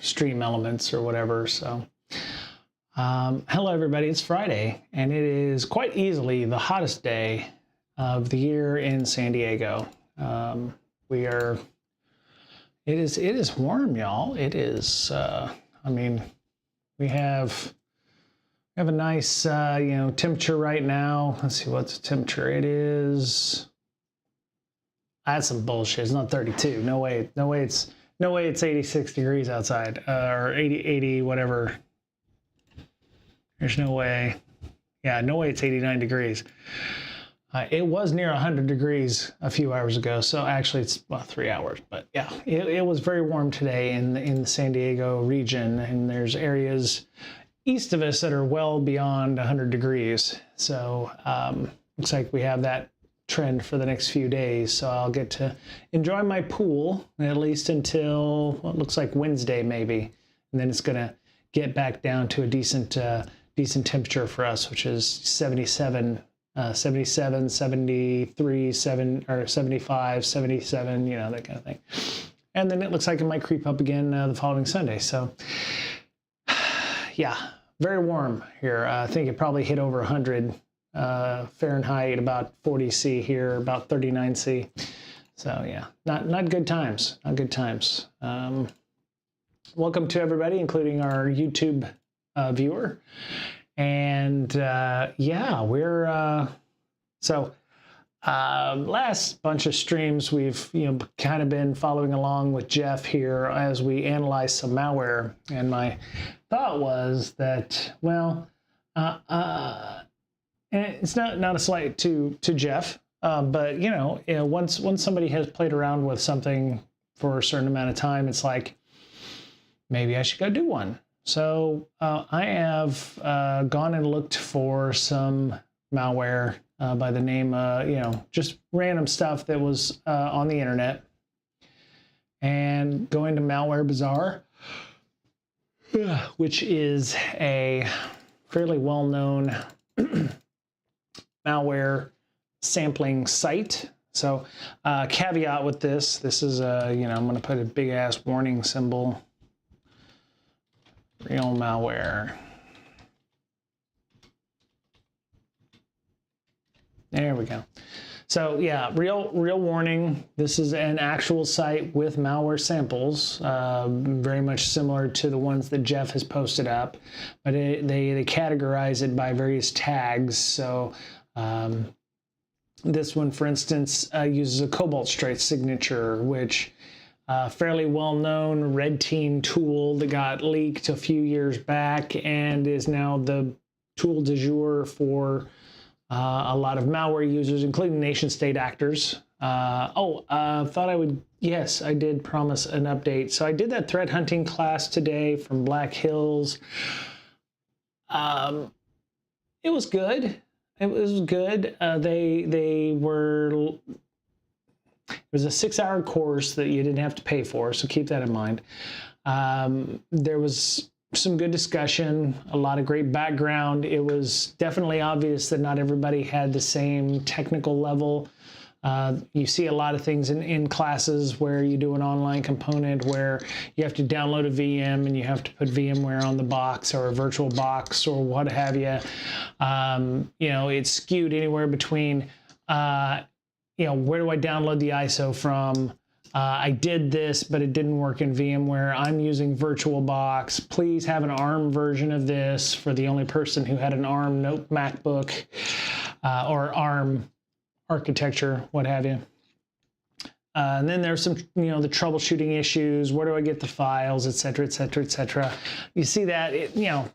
stream elements or whatever. So hello everybody, it's Friday and it is quite easily the hottest day of the year in San Diego. It is warm, y'all. It is we have a nice temperature right now. Let's see what's the temperature. It is, that's some bullshit. It's not 32. No way it's 86 degrees outside, or 80 whatever. There's no way. Yeah, no way it's 89 degrees. It was near 100 degrees a few hours ago, so actually it's about 3 hours. But yeah, it was very warm today in the San Diego region, and there's areas east of us that are well beyond 100 degrees. So looks like we have that trend for the next few days. So I'll get to enjoy my pool at least until what looks like Wednesday maybe, and then it's gonna get back down to a decent temperature for us, which is 77, 73, 75, 77, that kind of thing. And then it looks like it might creep up again the following Sunday. So yeah, very warm here. I think it probably hit over 100 Fahrenheit, about 40 C here, about 39 C. So yeah, not good times, not good times. Welcome to everybody, including our YouTube viewer. And yeah, we're last bunch of streams we've kind of been following along with Jeff here as we analyze some malware. And my thought was that, well, and it's not a slight to Jeff, but once somebody has played around with something for a certain amount of time, it's like, maybe I should go do one. So I have gone and looked for some malware by the name, just random stuff that was on the internet, and going to Malware Bazaar, which is a fairly well-known malware sampling site. So caveat with this is I'm going to put a big ass warning symbol. Real malware. There we go. So yeah, real warning. This is an actual site with malware samples, very much similar to the ones that Jeff has posted up, but they categorize it by various tags. So this one, for instance, uses a cobalt straight signature, which fairly well-known red team tool that got leaked a few years back and is now the tool du jour for a lot of malware users, including nation-state actors. Yes, I did promise an update. So I did that threat hunting class today from Black Hills. It was good. It was good. It was a 6-hour course that you didn't have to pay for, so keep that in mind. There was some good discussion, a lot of great background. It was definitely obvious that not everybody had the same technical level. You see a lot of things in classes where you do an online component where you have to download a VM and you have to put VMware on the box or a virtual box or what have you. It's skewed anywhere between where do I download the ISO from? I did this, but it didn't work in VMware. I'm using VirtualBox. Please have an ARM version of this for the only person who had an ARM MacBook or ARM architecture, what have you. And then there's some, the troubleshooting issues. Where do I get the files, et cetera, et cetera, et cetera. You see that,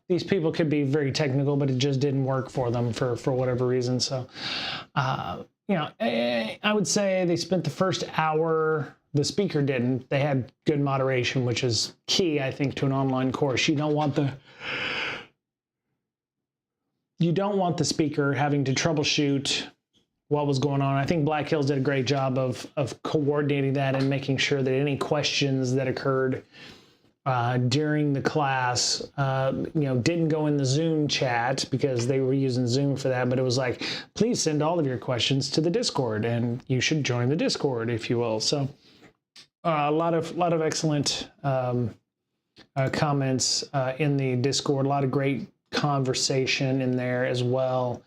these people could be very technical, but it just didn't work for them for whatever reason. So, I would say they spent the first hour, the speaker didn't. They had good moderation, which is key, I think, to an online course. You don't want the speaker having to troubleshoot what was going on. I think Black Hills did a great job of coordinating that and making sure that any questions that occurred during the class, didn't go in the Zoom chat because they were using Zoom for that, but it was like, please send all of your questions to the Discord and you should join the Discord, if you will. So a lot of excellent comments in the Discord. A lot of great conversation in there as well.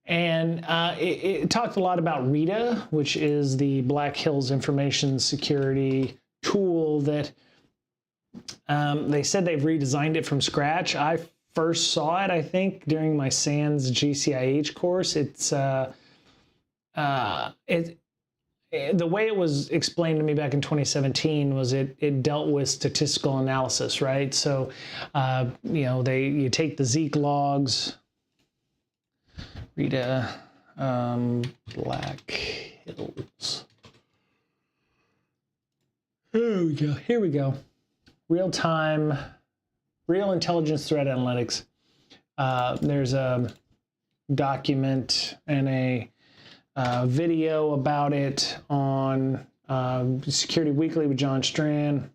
And it talked a lot about RETA, which is the Black Hills Information Security tool that they said they've redesigned it from scratch. I first saw it, I think, during my SANS GCIH course. It's the way it was explained to me back in 2017 was it dealt with statistical analysis, right? So, you know, you take the Zeek logs, RETA, Black Hills. Here we go. Here we go. Real-time, real intelligence threat analytics. There's a document and a video about it on Security Weekly with John Strand.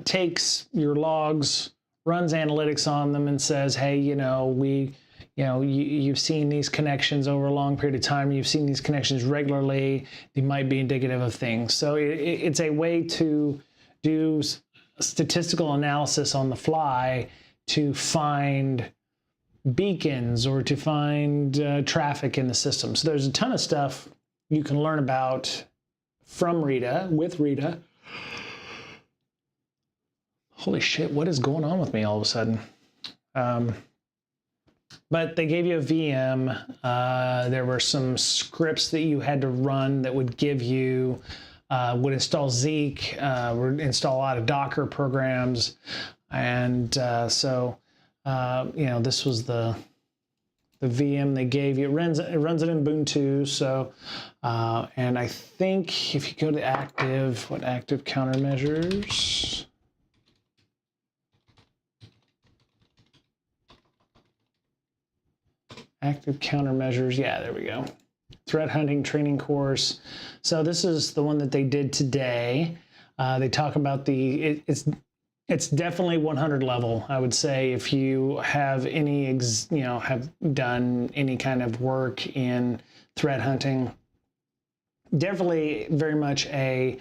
Takes your logs, runs analytics on them, and says, hey, you know, you've seen these connections over a long period of time. You've seen these connections regularly. They might be indicative of things. So it's a way to do statistical analysis on the fly to find beacons or to find traffic in the system. So there's a ton of stuff you can learn about from RETA, with RETA. Holy shit, what is going on with me all of a sudden? But they gave you a VM. There were some scripts that you had to run that would give you, would install Zeek, would install a lot of Docker programs. And so, you know, this was the VM they gave you. It runs it in Ubuntu. So, and I think if you go to active, what active countermeasures? Active countermeasures, yeah, there we go. Threat hunting training course. So this is the one that they did today. They talk about it's definitely 100 level. I would say if you have any, have done any kind of work in threat hunting, definitely very much a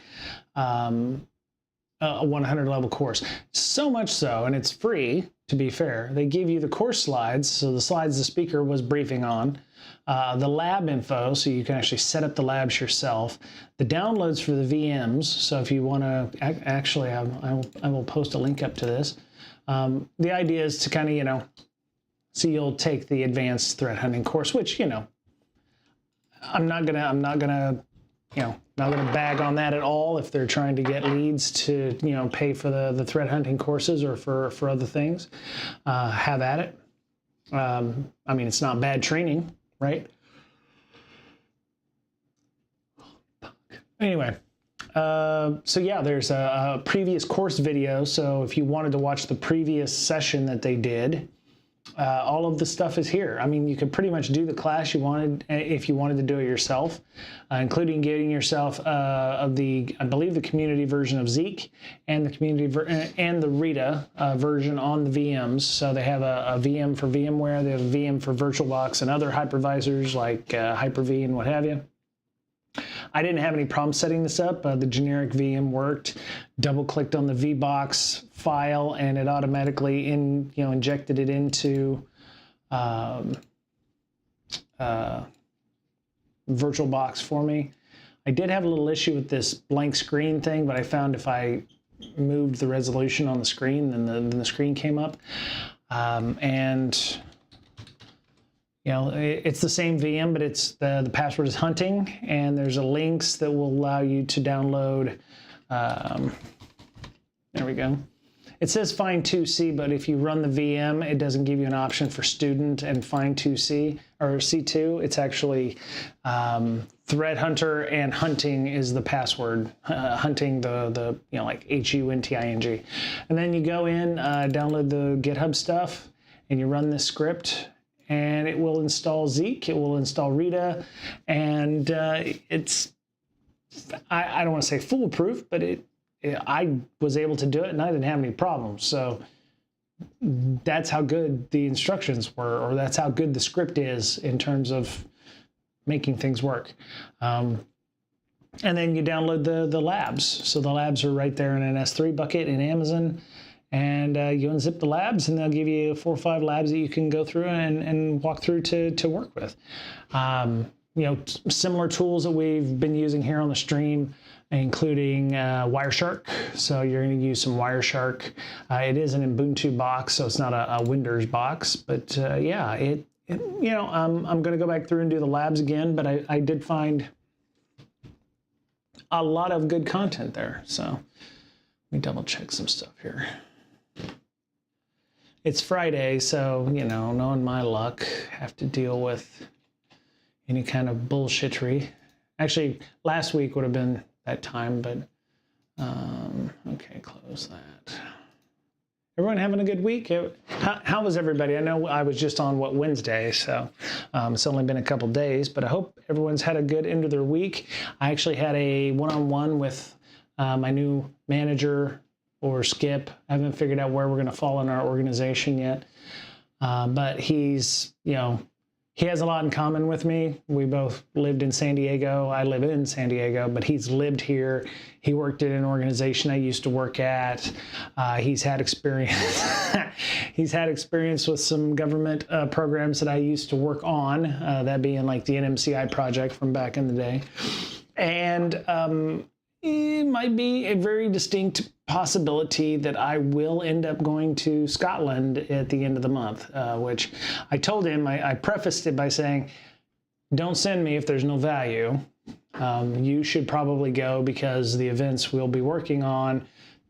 100 level course. So much so, and it's free, to be fair. They give you the course slides, so the slides the speaker was briefing on, the lab info, so you can actually set up the labs yourself, the downloads for the VMs, so if you want to, actually, I will post a link up to this. The idea is to kind of, so you'll take the advanced threat hunting course, which, I'm not gonna bag on that at all if they're trying to get leads to, pay for the threat hunting courses or for other things. Have at it. I mean, it's not bad training, right? Anyway, so yeah, there's a previous course video. So if you wanted to watch the previous session that they did, all of the stuff is here. I mean, you could pretty much do the class you wanted if you wanted to do it yourself, including getting yourself I believe the community version of Zeek and the community and the RETA version on the VMs. So they have a VM for VMware, they have a VM for VirtualBox and other hypervisors like Hyper-V and what have you. I didn't have any problem setting this up. The generic VM worked. Double-clicked on the VBox file, and it automatically injected it into VirtualBox for me. I did have a little issue with this blank screen thing, but I found if I moved the resolution on the screen, then the screen came up, and it's the same VM, but it's the password is hunting, and there's a links that will allow you to download. There we go. It says find 2C, but if you run the VM, it doesn't give you an option for student and find 2C or C2. It's actually threat hunter, and hunting is the password. Hunting like HUNTING, and then you go in, download the GitHub stuff, and you run this script. And it will install Zeek, it will install RETA, and it's, I don't want to say foolproof, but I was able to do it and I didn't have any problems. So that's how good the instructions were, or that's how good the script is in terms of making things work. And then you download the labs. So the labs are right there in an S3 bucket in Amazon. And you unzip the labs, and they'll give you 4 or 5 labs that you can go through and walk through to work with. You know, similar tools that we've been using here on the stream, including Wireshark. So you're going to use some Wireshark. It is an Ubuntu box, so it's not a Windows box. But yeah, you know, I'm going to go back through and do the labs again. But I did find a lot of good content there. So let me double check some stuff here. It's Friday, so, you know, knowing my luck, have to deal with any kind of bullshittery. Actually, last week would have been that time, but okay, close that. Everyone having a good week? How was everybody? I know I was just on, Wednesday, so it's only been a couple days, but I hope everyone's had a good end of their week. I actually had a one-on-one with my new manager, or Skip. I haven't figured out where we're going to fall in our organization yet. But he's, you know, he has a lot in common with me. We both lived in San Diego. I live in San Diego, but he's lived here. He worked at an organization I used to work at. He's had experience. He's had experience with some government programs that I used to work on, that being like the NMCI project from back in the day. And it might be a very distinct possibility that I will end up going to Scotland at the end of the month, which I told him, I prefaced it by saying, don't send me if there's no value. You should probably go because the events we'll be working on,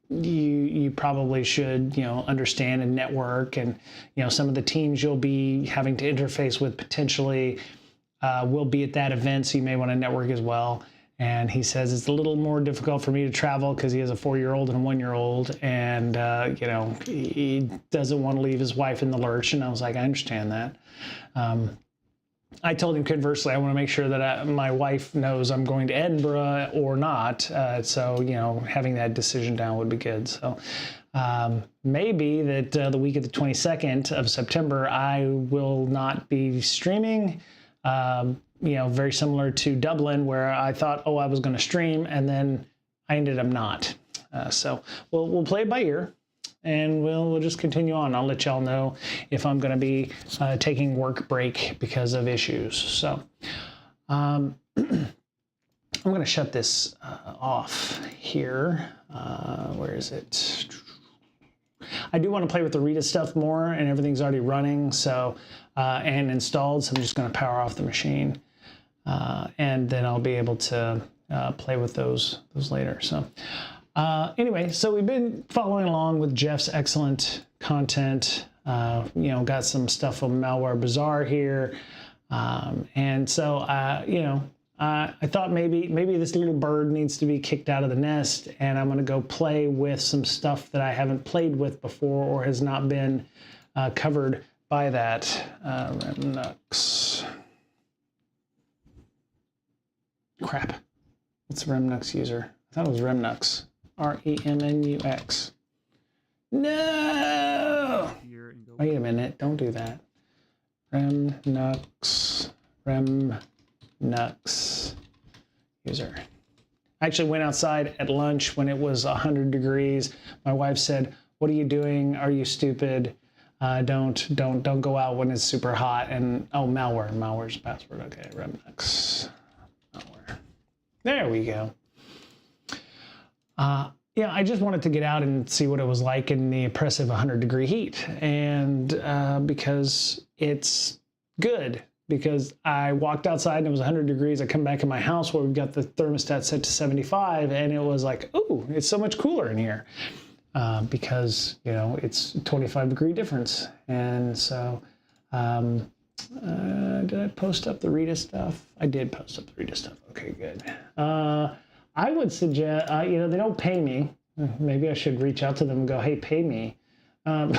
you probably should, you know, understand and network, and, you know, some of the teams you'll be having to interface with potentially will be at that event, so you may want to network as well. And he says it's a little more difficult for me to travel because he has a 4-year-old and a 1-year-old, and you know, he doesn't want to leave his wife in the lurch. And I was like, I understand that. I told him conversely, I want to make sure that my wife knows I'm going to Edinburgh or not. So, you know, having that decision down would be good. So maybe that the week of the 22nd of September, I will not be streaming. You know, very similar to Dublin, where I thought, oh, I was going to stream, and then I ended up not. So we'll play it by ear, and we'll just continue on. I'll let y'all know if I'm going to be taking work break because of issues. So I'm going to shut this off here. Where is it? I do want to play with the Rita stuff more, and everything's already running, so and installed. So I'm just going to power off the machine. And then I'll be able to play with those later. So anyway, so we've been following along with Jeff's excellent content. You know, got some stuff from Malware Bazaar here. And so, you know, I thought maybe this little bird needs to be kicked out of the nest, and I'm going to go play with some stuff that I haven't played with before or has not been covered by that. Remnux. Crap. What's the Remnux user? I thought it was Remnux. R-E-M-N-U-X. No! Wait a minute. Don't do that. Remnux user. I actually went outside at lunch when it was 100 degrees. My wife said, "What are you doing? Are you stupid? Don't go out when it's super hot." And oh, malware's the password. Okay, Remnux. There we go. Yeah, I just wanted to get out and see what it was like in the oppressive 100-degree heat. And because it's good, because I walked outside and it was 100 degrees. I come back in my house where we've got the thermostat set to 75, and it was like, ooh, it's so much cooler in here. Because, you know, it's a 25-degree difference. And so, did I post up the Rita stuff? I did post up the Rita stuff. Okay, good. I would suggest, you know, they don't pay me. Maybe I should reach out to them and go, hey, pay me. And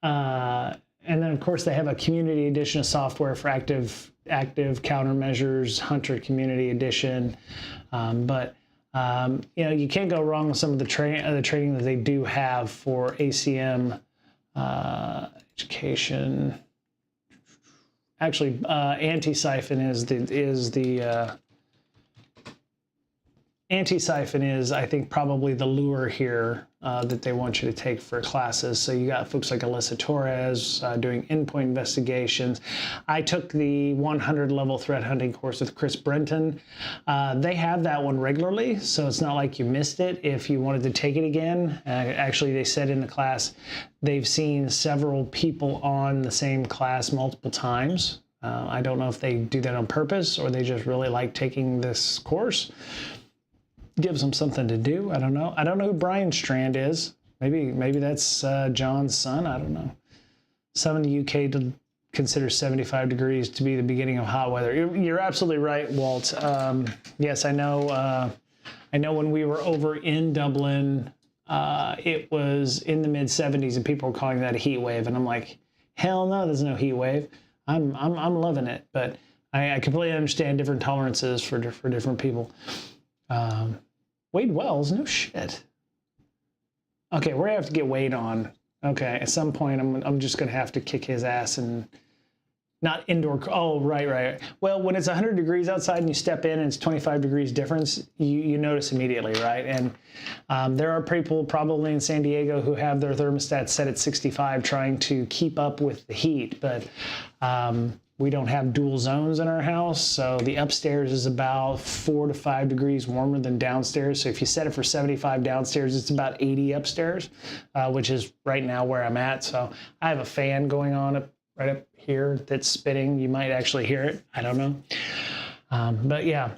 then, of course, they have a community edition of software for active countermeasures, Hunter Community Edition. But you know, you can't go wrong with some of the training that they do have for ACM education. Actually, anti-siphon is the anti-siphon is, I think, probably the lure here that they want you to take for classes. So you got folks like Alyssa Torres doing endpoint investigations. I took the 100 level threat hunting course with Chris Brenton. They have that one regularly, so it's not like you missed it if you wanted to take it again. Actually, they said in the class they've seen several people on the same class multiple times. I don't know if they do that on purpose or they just really like taking this course. Gives them something to do. I don't know. I don't know who Brian Strand is. Maybe that's John's son. I don't know. Some in the UK consider 75 degrees to be the beginning of hot weather. You're absolutely right, Walt. Yes, I know. I know when we were over in Dublin, it was in the mid 70s, and people were calling that a heat wave. And I'm like, hell no, there's no heat wave. I'm loving it, but I completely understand different tolerances for different people. Wade Wells, no shit. Okay, we're gonna have to get Wade on. Okay, at some point I'm just gonna have to kick his ass and not indoor. Oh, right. Well, when it's 100 degrees outside and you step in and it's 25 degrees difference, you notice immediately, right? And there are people probably in San Diego who have their thermostat set at 65 trying to keep up with the heat, but we don't have dual zones in our house, so the upstairs is about 4 to 5 degrees warmer than downstairs. So if you set it for 75 downstairs, it's about 80 upstairs, which is right now where I'm at. So I have a fan going on right up here that's spinning. You might actually hear it. I don't know. But yeah.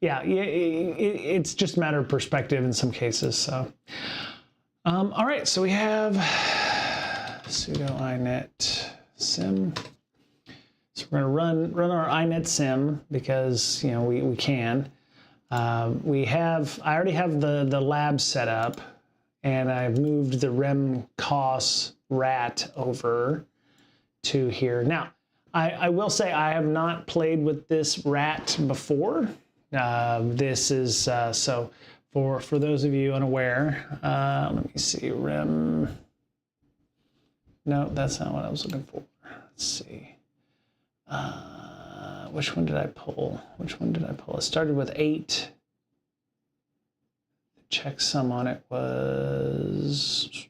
It's just a matter of perspective in some cases. So, all right, so we have sudo inet sim. So we're going to run our inet sim because we can. I already have the lab set up, and I've moved the RemcosRAT over to here. Now, I will say I have not played with this rat before. This is so for those of you unaware. Let me see, No, that's not what I was looking for. Let's see. Which one did I pull? It started with 8. The checksum on it was...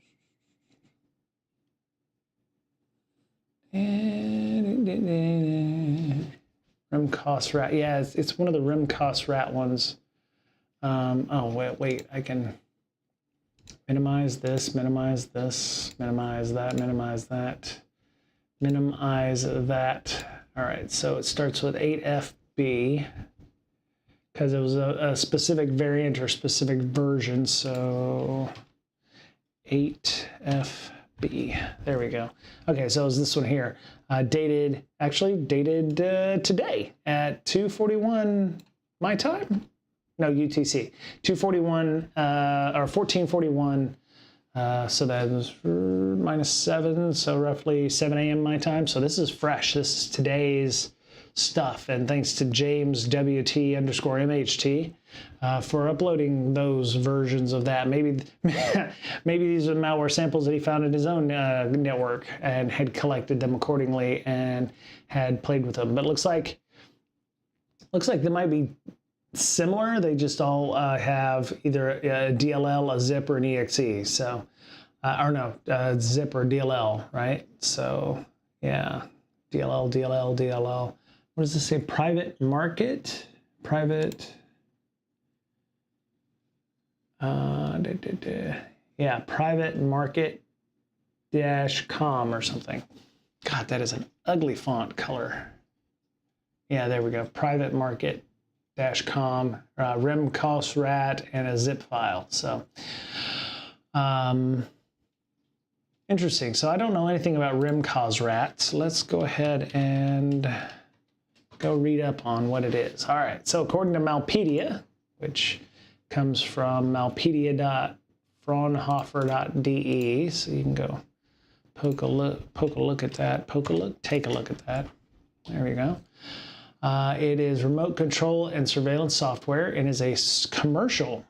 RemcosRAT. Yeah, it's one of the RemcosRAT ones. Oh, wait. I can minimize this, minimize that, minimize that. All right, so it starts with 8FB because it was a specific variant or specific version. So 8FB. There we go. Okay, so it's this one here. Dated today at 2:41 my time. No, UTC. 2:41 or 14:41. So that was -7, so roughly 7 a.m. my time. So this is fresh. This is today's stuff. And thanks to James WT_MHT for uploading those versions of that. Maybe these are malware samples that he found in his own network and had collected them accordingly and had played with them. But looks like they might be similar. They just all have either a DLL, a zip, or an exe. So, or no, zip or DLL, right? So, yeah, DLL. What does this say? Private market, private. Yeah, private market -com or something. God, that is an ugly font color. Yeah, there we go. Private market -com, RemcosRAT, and a zip file. So, interesting. So I don't know anything about RemcosRAT. So let's go ahead and go read up on what it is. All right. So according to Malpedia, which comes from malpedia.fraunhofer.de, so you can go take a look at that. There we go. It is remote control and surveillance software and is a commercial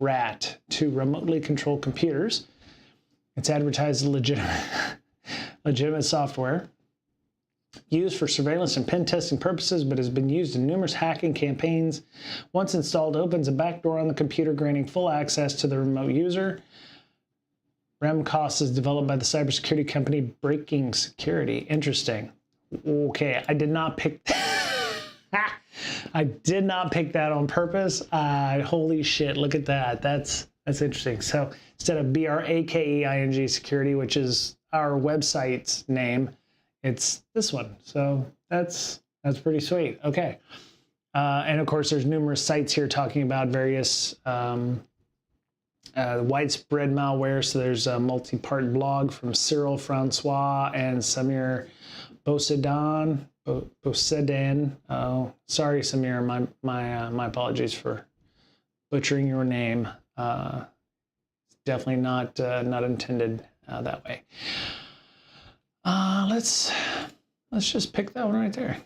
rat to remotely control computers. It's advertised as legitimate software. used for surveillance and pen testing purposes, but has been used in numerous hacking campaigns. Once installed, opens a backdoor on the computer, granting full access to the remote user. RemcosRAT is developed by the cybersecurity company Breaking Security. Interesting. Okay, I did not pick I did not pick that on purpose. Holy shit, look at that. That's interesting. So instead of BRAKEING Security, which is our website's name, it's this one. So that's pretty sweet. Okay. And of course, there's numerous sites here talking about various widespread malware. So there's a multi-part blog from Cyril Francois and Samir Bosedan. Oh, sorry, Samir. My apologies for butchering your name. Definitely not intended that way. Let's just pick that one right there.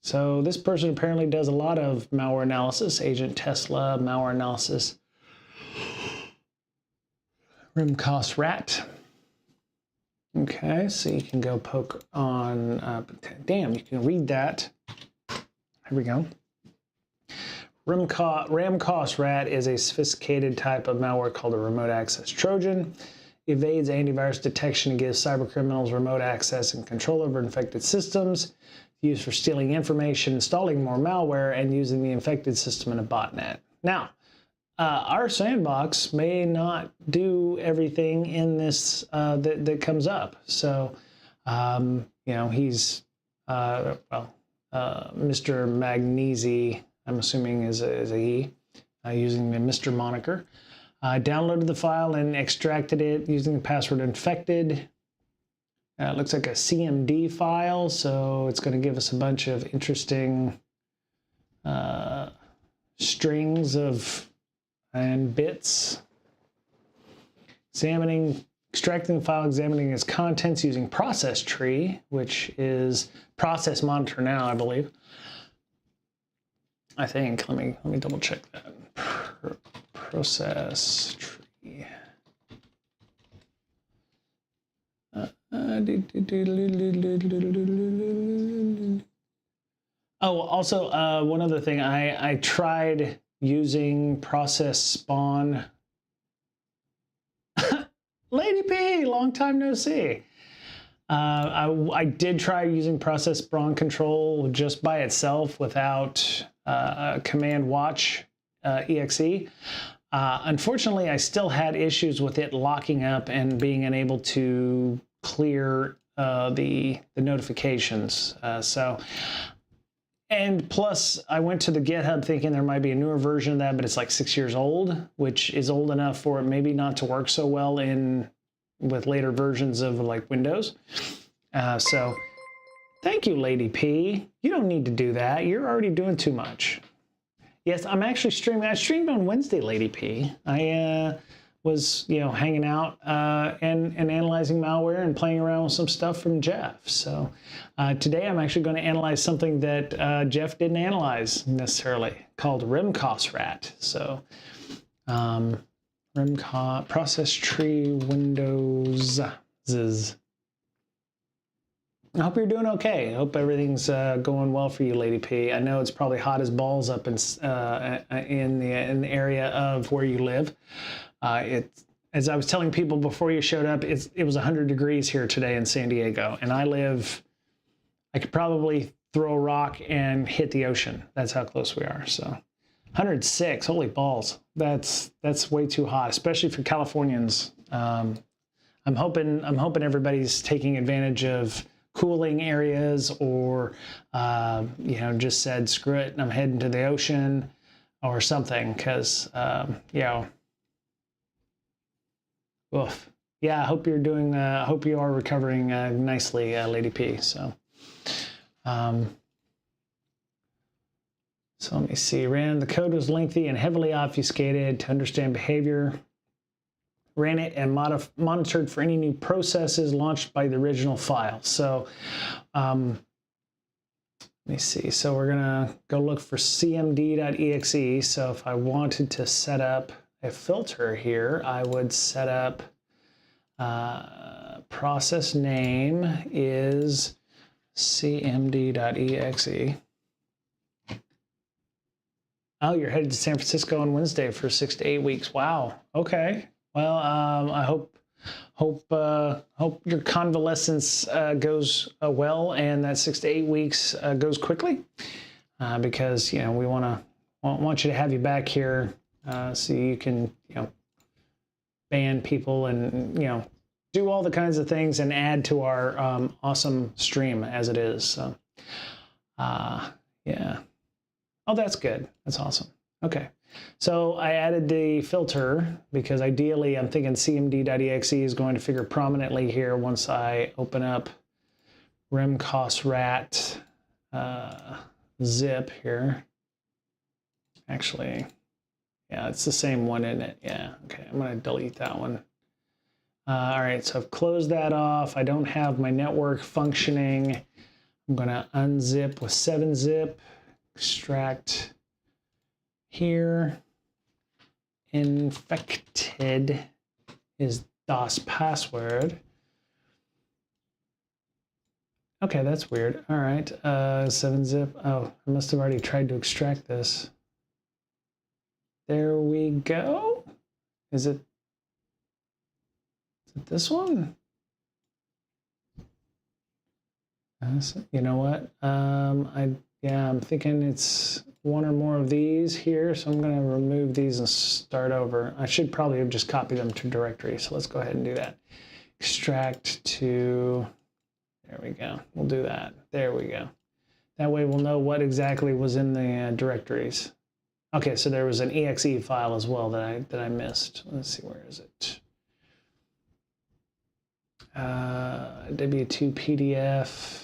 So this person apparently does a lot of malware analysis. Agent Tesla, malware analysis. RemcosRAT. Okay, so you can go poke on, damn, you can read that. Here we go. RemcosRAT is a sophisticated type of malware called a remote access Trojan. Evades antivirus detection and gives cybercriminals remote access and control over infected systems, used for stealing information, installing more malware, and using the infected system in a botnet. Now, our sandbox may not do everything in this that comes up. So, you know, he's Mr. Magnesi, I'm assuming is a he, using the Mr. moniker. Downloaded the file and extracted it using the password infected. It looks like a CMD file, so it's going to give us a bunch of interesting strings of and bits. Extracting the file, examining its contents using process tree, which is process monitor now, I believe. I think. Let me double check that. Process tree. Oh, also one other thing. I tried using process spawn. Lady P, long time no see. I did try using process spawn control just by itself without command watch exe. Unfortunately, I still had issues with it locking up and being unable to clear the notifications. And plus, I went to the GitHub thinking there might be a newer version of that, but it's like 6 years old, which is old enough for it maybe not to work so well with later versions of like Windows. So thank you, Lady P. You don't need to do that. You're already doing too much. Yes, I'm actually streaming. I streamed on Wednesday, Lady P. I was, hanging out and analyzing malware and playing around with some stuff from Jeff. So today I'm actually going to analyze something that Jeff didn't analyze necessarily, called RemcosRAT. So process tree Windows. I hope you're doing okay. I hope everything's going well for you, Lady P. I know it's probably hot as balls up in the area of where you live. As I was telling people before you showed up, it was 100 degrees here today in San Diego, and I could probably throw a rock and hit the ocean. That's how close we are. So 106, holy balls. That's way too hot, especially for Californians. I'm hoping everybody's taking advantage of cooling areas, or just said screw it and I'm heading to the ocean or something, because oof. Yeah, I hope you're doing. Hope you are recovering nicely, Lady P. So let me see. The code was lengthy and heavily obfuscated to understand behavior. Ran it and monitored for any new processes launched by the original file. So let me see. So we're gonna go look for cmd.exe. So if I wanted to set up a filter here, I would set up process name is cmd.exe. Oh, you're headed to San Francisco on Wednesday for 6 to 8 weeks. Wow. Okay. Well, I hope your convalescence goes well, and that 6 to 8 weeks goes quickly, because we want you to have you back here, so you can ban people and do all the kinds of things and add to our awesome stream as it is. So, yeah. Oh, that's good. That's awesome. Okay. So I added the filter because ideally I'm thinking cmd.exe is going to figure prominently here once I open up RemcosRAT zip here. Actually, yeah, it's the same one, isn't it? Yeah. Okay. I'm going to delete that one. All right. So I've closed that off. I don't have my network functioning. I'm going to unzip with 7-zip. Extract here. Infected is DOS password. Okay, that's weird. All right, 7-zip. Oh, I must have already tried to extract this. There we go. Is it this one? You know what? I'm thinking it's one or more of these here, so I'm going to remove these and start over. I should probably have just copied them to directory, so let's go ahead and do that. Extract to, there we go. We'll do that. There we go. That way we'll know what exactly was in the directories. Okay, so there was an exe file as well that I missed. Let's see, where is it? W2 PDF.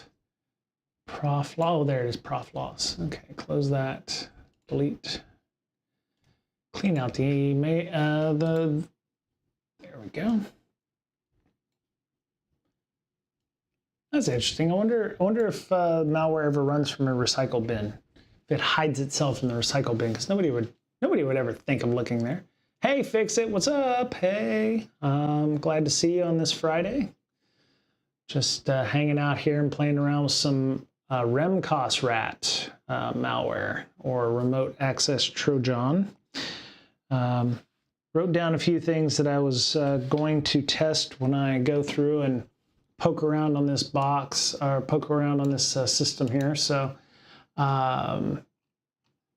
Prof. Oh, there it is, prof loss. Okay, close that, delete, clean out the there we go. That's interesting. I wonder if malware ever runs from a recycle bin, if it hides itself in the recycle bin, because nobody would ever think of looking there. Hey, Fix It, what's up? Hey, glad to see you on this Friday. Just hanging out here and playing around with some RemcosRAT malware, or remote access Trojan. Wrote down a few things that I was going to test when I go through and poke around on this box, or poke around on this system here. So, so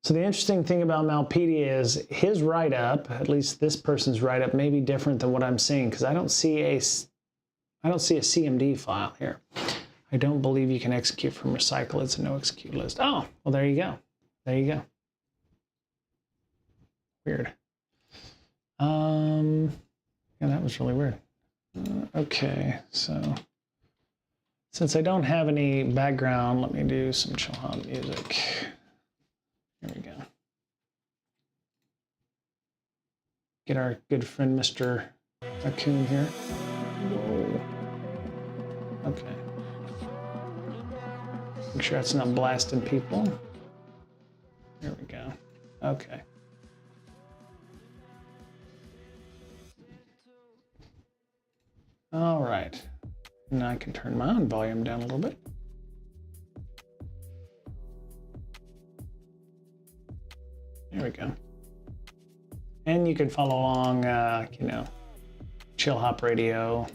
the interesting thing about Malpedia is his write-up, at least this person's write-up, may be different than what I'm seeing, because I don't see a CMD file here. I don't believe you can execute from recycle. It's a no execute list. Oh, well, there you go. There you go. Weird. Yeah, that was really weird. Okay, so since I don't have any background, let me do some chill hop music. Here we go. Get our good friend Mr. Raccoon here. Whoa. Okay. Make sure it's not blasting people. There we go. Okay. All right. Now I can turn my own volume down a little bit. There we go. And you can follow along, Chill Hop Radio.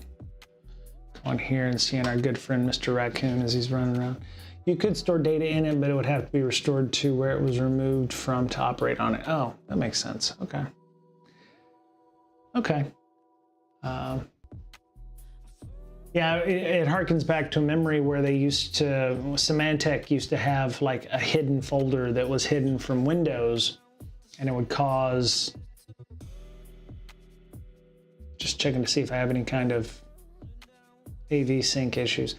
Go on here and seeing our good friend Mr. Raccoon as he's running around. You could store data in it, but it would have to be restored to where it was removed from to operate on it. Oh, that makes sense. Okay. Okay. Yeah, it harkens back to a memory where they Symantec used to have like a hidden folder that was hidden from Windows, and it would cause, just checking to see if I have any kind of AV sync issues.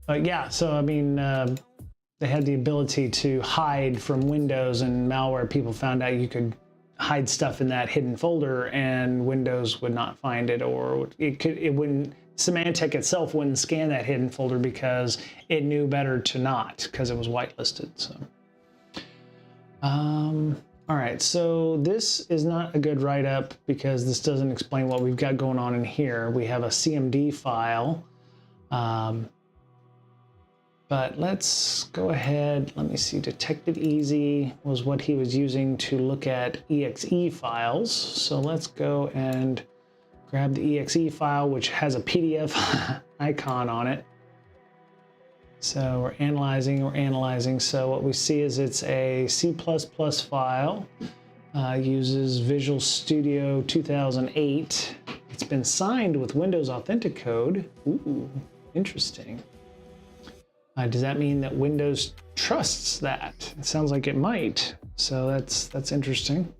But yeah, so I mean, they had the ability to hide from Windows, and malware people found out you could hide stuff in that hidden folder and Windows would not find it, or it wouldn't, Symantec itself wouldn't scan that hidden folder because it knew better to not, because it was whitelisted. So All right, so this is not a good write-up because this doesn't explain what we've got going on in here. We have a CMD file, but let's go ahead. Let me see, detected easy was what he was using to look at exe files. So let's go and grab the exe file, which has a PDF icon on it. So we're analyzing. So what we see is it's a C++ file, uses Visual Studio 2008. It's been signed with Windows Authenticode. Ooh, interesting. Does that mean that Windows trusts that? It sounds like it might. So that's interesting.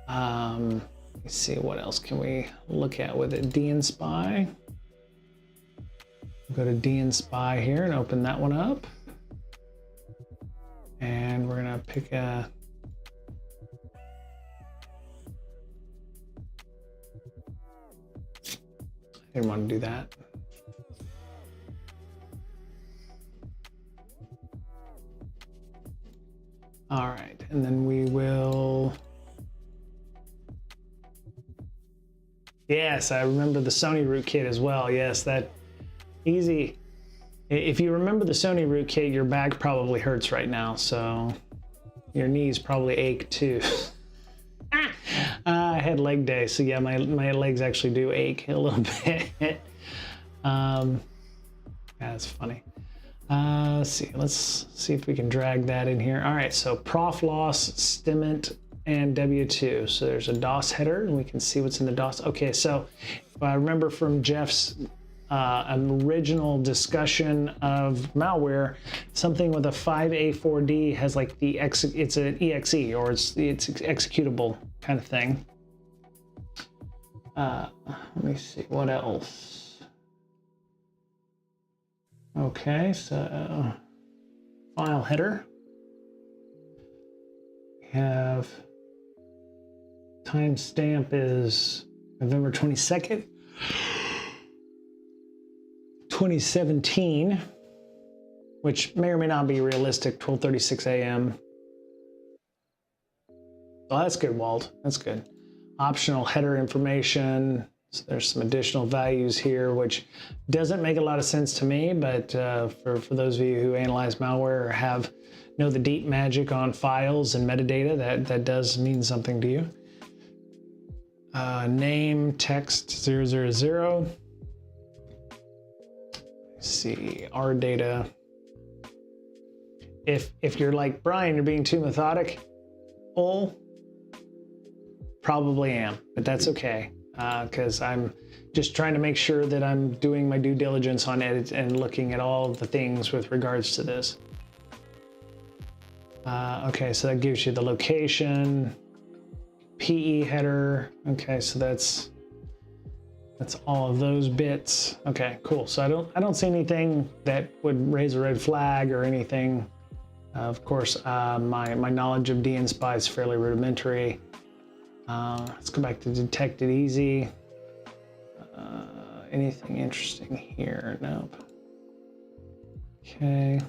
Let's see, what else can we look at with it? dnspy. Go to dnspy here and open that one up. And we're gonna pick a, I didn't want to do that. All right, and then we will, yes, I remember the Sony rootkit as well. Yes, that easy. If you remember the Sony rootkit, your back probably hurts right now, so your knees probably ache too. I had leg day, so yeah, my legs actually do ache a little bit. That's funny. Let's see if we can drag that in here. All right, so profloss, stimment, and W2. So there's a DOS header, and we can see what's in the DOS. Okay, so if I remember from Jeff's original discussion of malware, something with a 5A4D has like it's an exe, or it's executable kind of thing. Let me see what else. Okay, so file header. We have timestamp is November 22nd, 2017, which may or may not be realistic, 12:36 a.m. Oh, that's good, Walt. That's good. Optional header information. So there's some additional values here, which doesn't make a lot of sense to me, but for those of you who analyze malware or know the deep magic on files and metadata, that does mean something to you. Name text 000. Let's see, our data. If you're like Brian, you're being too methodic, probably am, but that's okay. Because I'm just trying to make sure that I'm doing my due diligence on it and looking at all of the things with regards to this. Okay, so that gives you the location, PE header. Okay, so that's all of those bits. Okay, cool. So I don't see anything that would raise a red flag or anything. Of course, my knowledge of dnspy is fairly rudimentary. Let's go back to detected easy. Anything interesting here? Nope. Okay.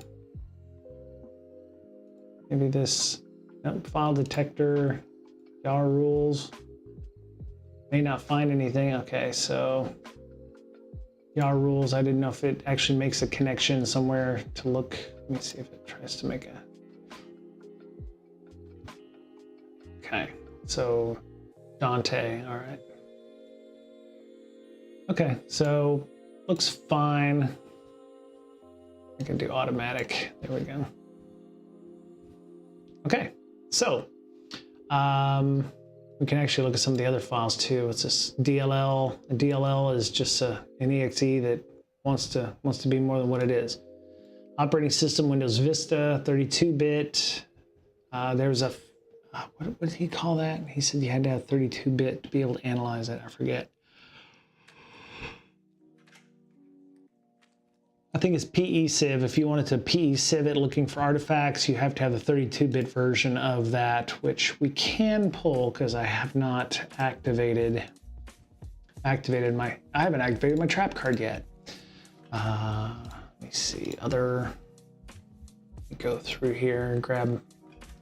Maybe this, nope, file detector, YAR rules. May not find anything. Okay, so YAR rules, I didn't know if it actually makes a connection somewhere to look. Let me see if it tries to make a, okay, so Dante, all right. Okay, so looks fine. I can do automatic, there we go. Okay, so we can actually look at some of the other files too. What's this? DLL. A DLL is just an exe that wants to be more than what it is. Operating system, Windows Vista, 32-bit. There's a, what did he call that? He said you had to have 32-bit to be able to analyze it. I forget. I think it's PECIV. If you wanted to PECIV it looking for artifacts, you have to have the 32-bit version of that, which we can pull because I have not I haven't activated my trap card yet. Let me see, let me go through here and grab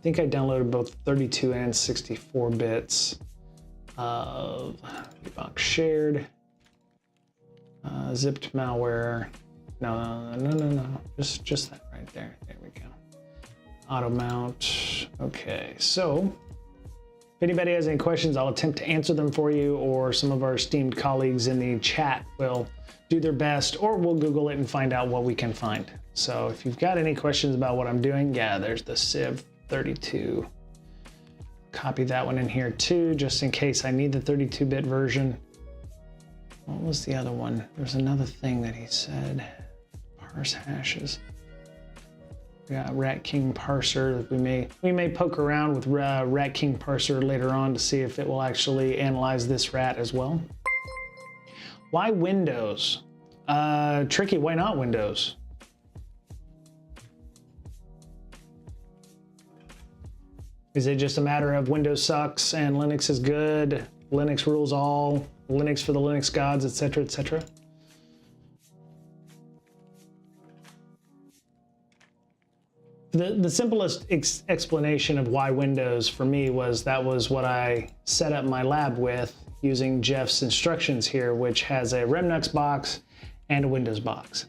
think I downloaded both 32 and 64 bits of box shared, zipped malware. No. Just that right there. There we go. Auto mount. Okay, so if anybody has any questions, I'll attempt to answer them for you, or some of our esteemed colleagues in the chat will do their best, or we'll Google it and find out what we can find. So if you've got any questions about what I'm doing, yeah, there's the Civ 32. Copy that one in here too, just in case I need the 32-bit version. What was the other one? There's another thing that he said. Parse hashes. We got Rat King parser. We may poke around with Rat King parser later on to see if it will actually analyze this rat as well. Why Windows? Tricky, why not Windows? Is it just a matter of Windows sucks and Linux is good, Linux rules all, Linux for the Linux gods, etc., etc.? The simplest explanation of why Windows for me was that was what I set up my lab with using Jeff's instructions here, which has a Remnux box and a Windows box.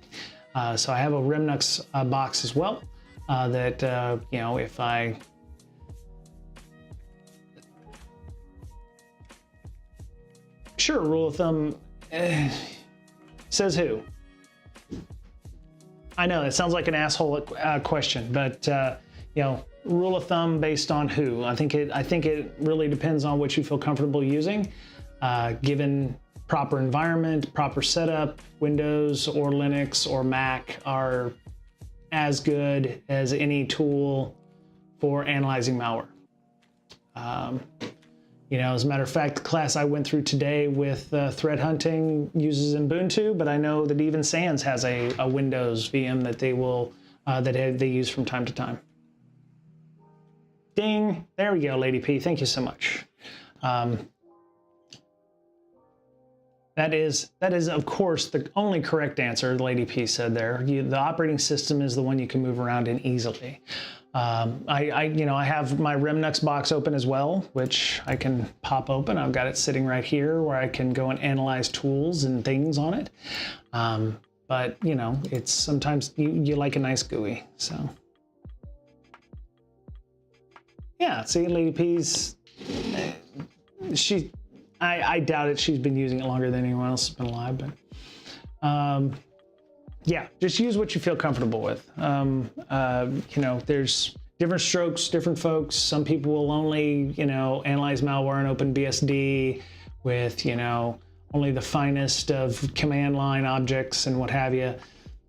So I have a Remnux box as well that, you know, if I... Sure, rule of thumb, says who? I know it sounds like an asshole question, but you know, rule of thumb based on who? I think it really depends on what you feel comfortable using. Given proper environment, proper setup, Windows or Linux or Mac are as good as any tool for analyzing malware. You know, as a matter of fact, the class I went through today with threat hunting uses Ubuntu, but I know that even SANS has a Windows VM that they will they use from time to time. Ding! There we go, Lady P. Thank you so much. That is of course the only correct answer. Lady P said there. The operating system is the one you can move around in easily. I have my Remnux box open as well, which I can pop open. I've got it sitting right here where I can go and analyze tools and things on it. But you know, it's sometimes you like a nice GUI. So yeah, see, Lady P's, I doubt it. She's been using it longer than anyone else has been alive, but yeah, just use what you feel comfortable with. You know, there's different strokes, different folks. Some people will only, you know, analyze malware in OpenBSD with, you know, only the finest of command line objects and what have you.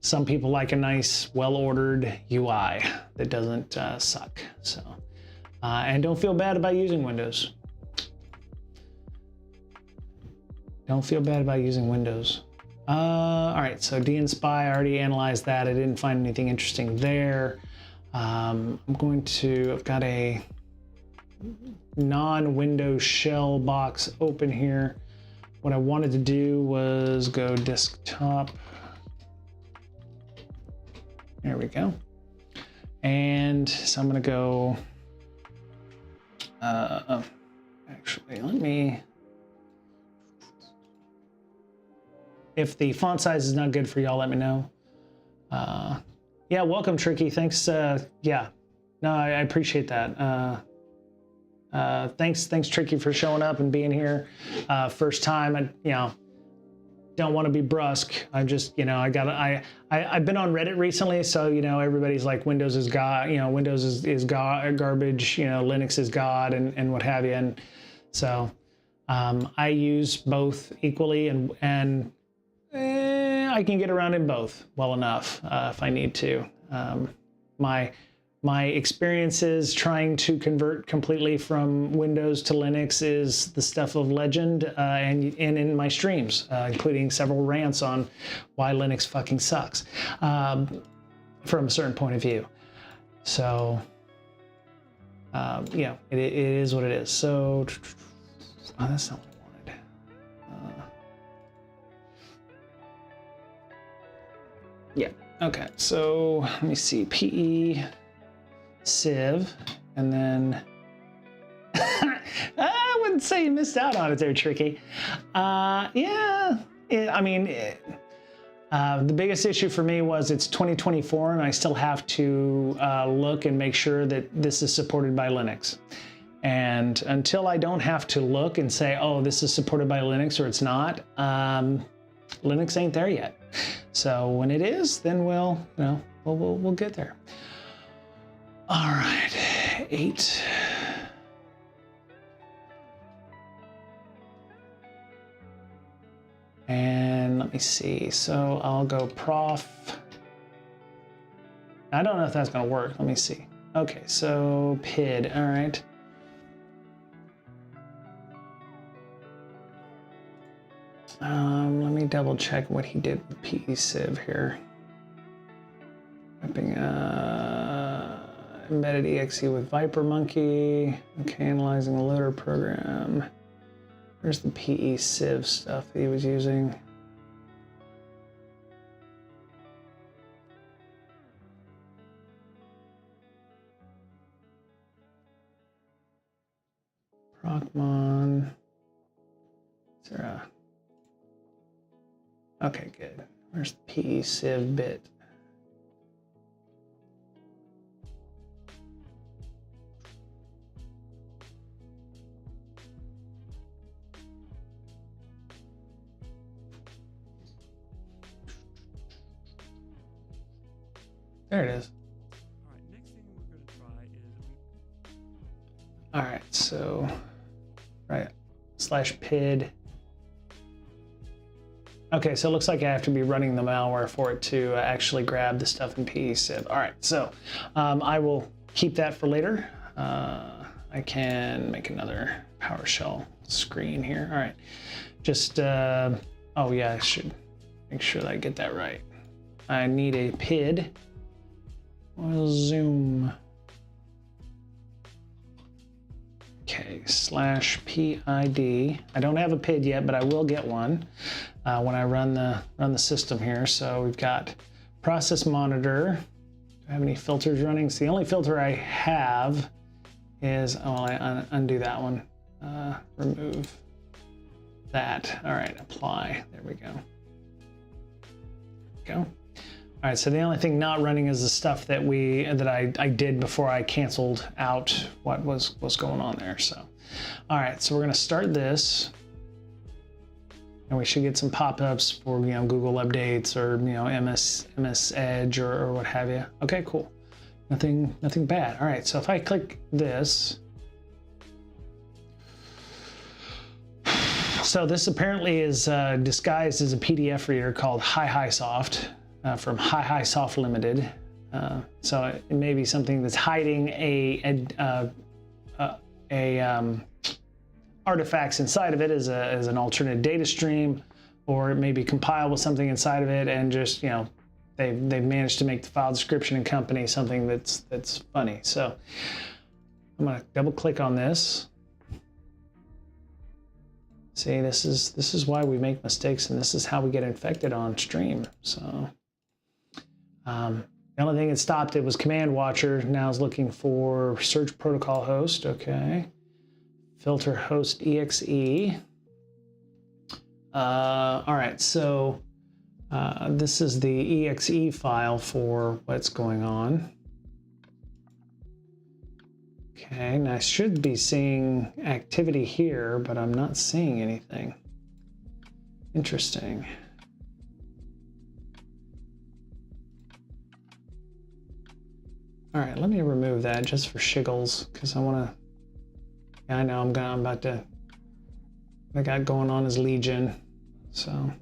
Some people like a nice, well-ordered UI that doesn't suck. So, and don't feel bad about using Windows. Don't feel bad about using Windows. All right, so dnspy, I already analyzed that. I didn't find anything interesting there. I've got a non-Windows shell box open here. What I wanted to do was go desktop. There we go. And so I'm gonna go, actually, let me, if the font size is not good for y'all, let me know. Yeah, welcome, Tricky. Thanks. Yeah, no, I appreciate that. Thanks, Tricky, for showing up and being here. First time, don't want to be brusque. I'm just, I've been on Reddit recently, so everybody's like Windows is God, Windows is God, garbage, Linux is God, and what have you. And so I use both equally, and I can get around in both well enough if I need to. My experiences trying to convert completely from Windows to Linux is the stuff of legend, and in my streams, including several rants on why Linux fucking sucks from a certain point of view. So, it is what it is. So, oh, that's not what I wanted. Yeah, okay, so let me see, PE. Civ, And then I wouldn't say you missed out on it there, Tricky. Yeah, the biggest issue for me was it's 2024 and I still have to look and make sure that this is supported by Linux. And until I don't have to look and say, oh, this is supported by Linux or it's not, Linux ain't there yet. So when it is, then we'll get there. All right, 8. And let me see. So I'll go prof. I don't know if that's going to work. Let me see. Okay, so PID. All right. Let me double check what he did with PE-Civ here. Mapping embedded exe with Viper Monkey. Okay, analyzing the loader program. Where's the PE-Civ stuff that he was using? Procmon. Is there a... Okay, good. Where's the PE-Civ bit? There it is. All right, next thing we're going to try is... All right, so, right, /PID. Okay, so it looks like I have to be running the malware for it to actually grab the stuff in PE-Civ. All right, so I will keep that for later. I can make another PowerShell screen here. All right, just, oh yeah, I should make sure that I get that right. I need a PID. Or zoom. Okay, /PID. I don't have a PID yet, but I will get one when I run the system here. So we've got process monitor. Do I have any filters running? So the only filter I have is, oh, I undo that one. Remove that. All right, apply. There we go. Go. All right, so the only thing not running is the stuff that I did before I canceled out what was going on there. So, all right, so we're gonna start this, and we should get some pop-ups for Google updates or MS Edge or what have you. Okay, cool. Nothing bad. All right, so if I click this, so this apparently is disguised as a PDF reader called HiHiSoft. From HiHiSoft Limited. So it may be something that's hiding artifacts inside of it as an alternate data stream, or it may be compiled with something inside of it and just, they've managed to make the file description and company something that's funny. So I'm gonna double click on this. See, this is why we make mistakes, and this is how we get infected on stream. So the only thing that stopped it was Command Watcher. Now is looking for search protocol host. Okay, filter host exe. All right, so this is the exe file for what's going on. Okay, and I should be seeing activity here, but I'm not seeing anything. Interesting. All right, let me remove that just for shiggles, because I want to. Yeah, I know I'm about to. What I got going on is Legion, so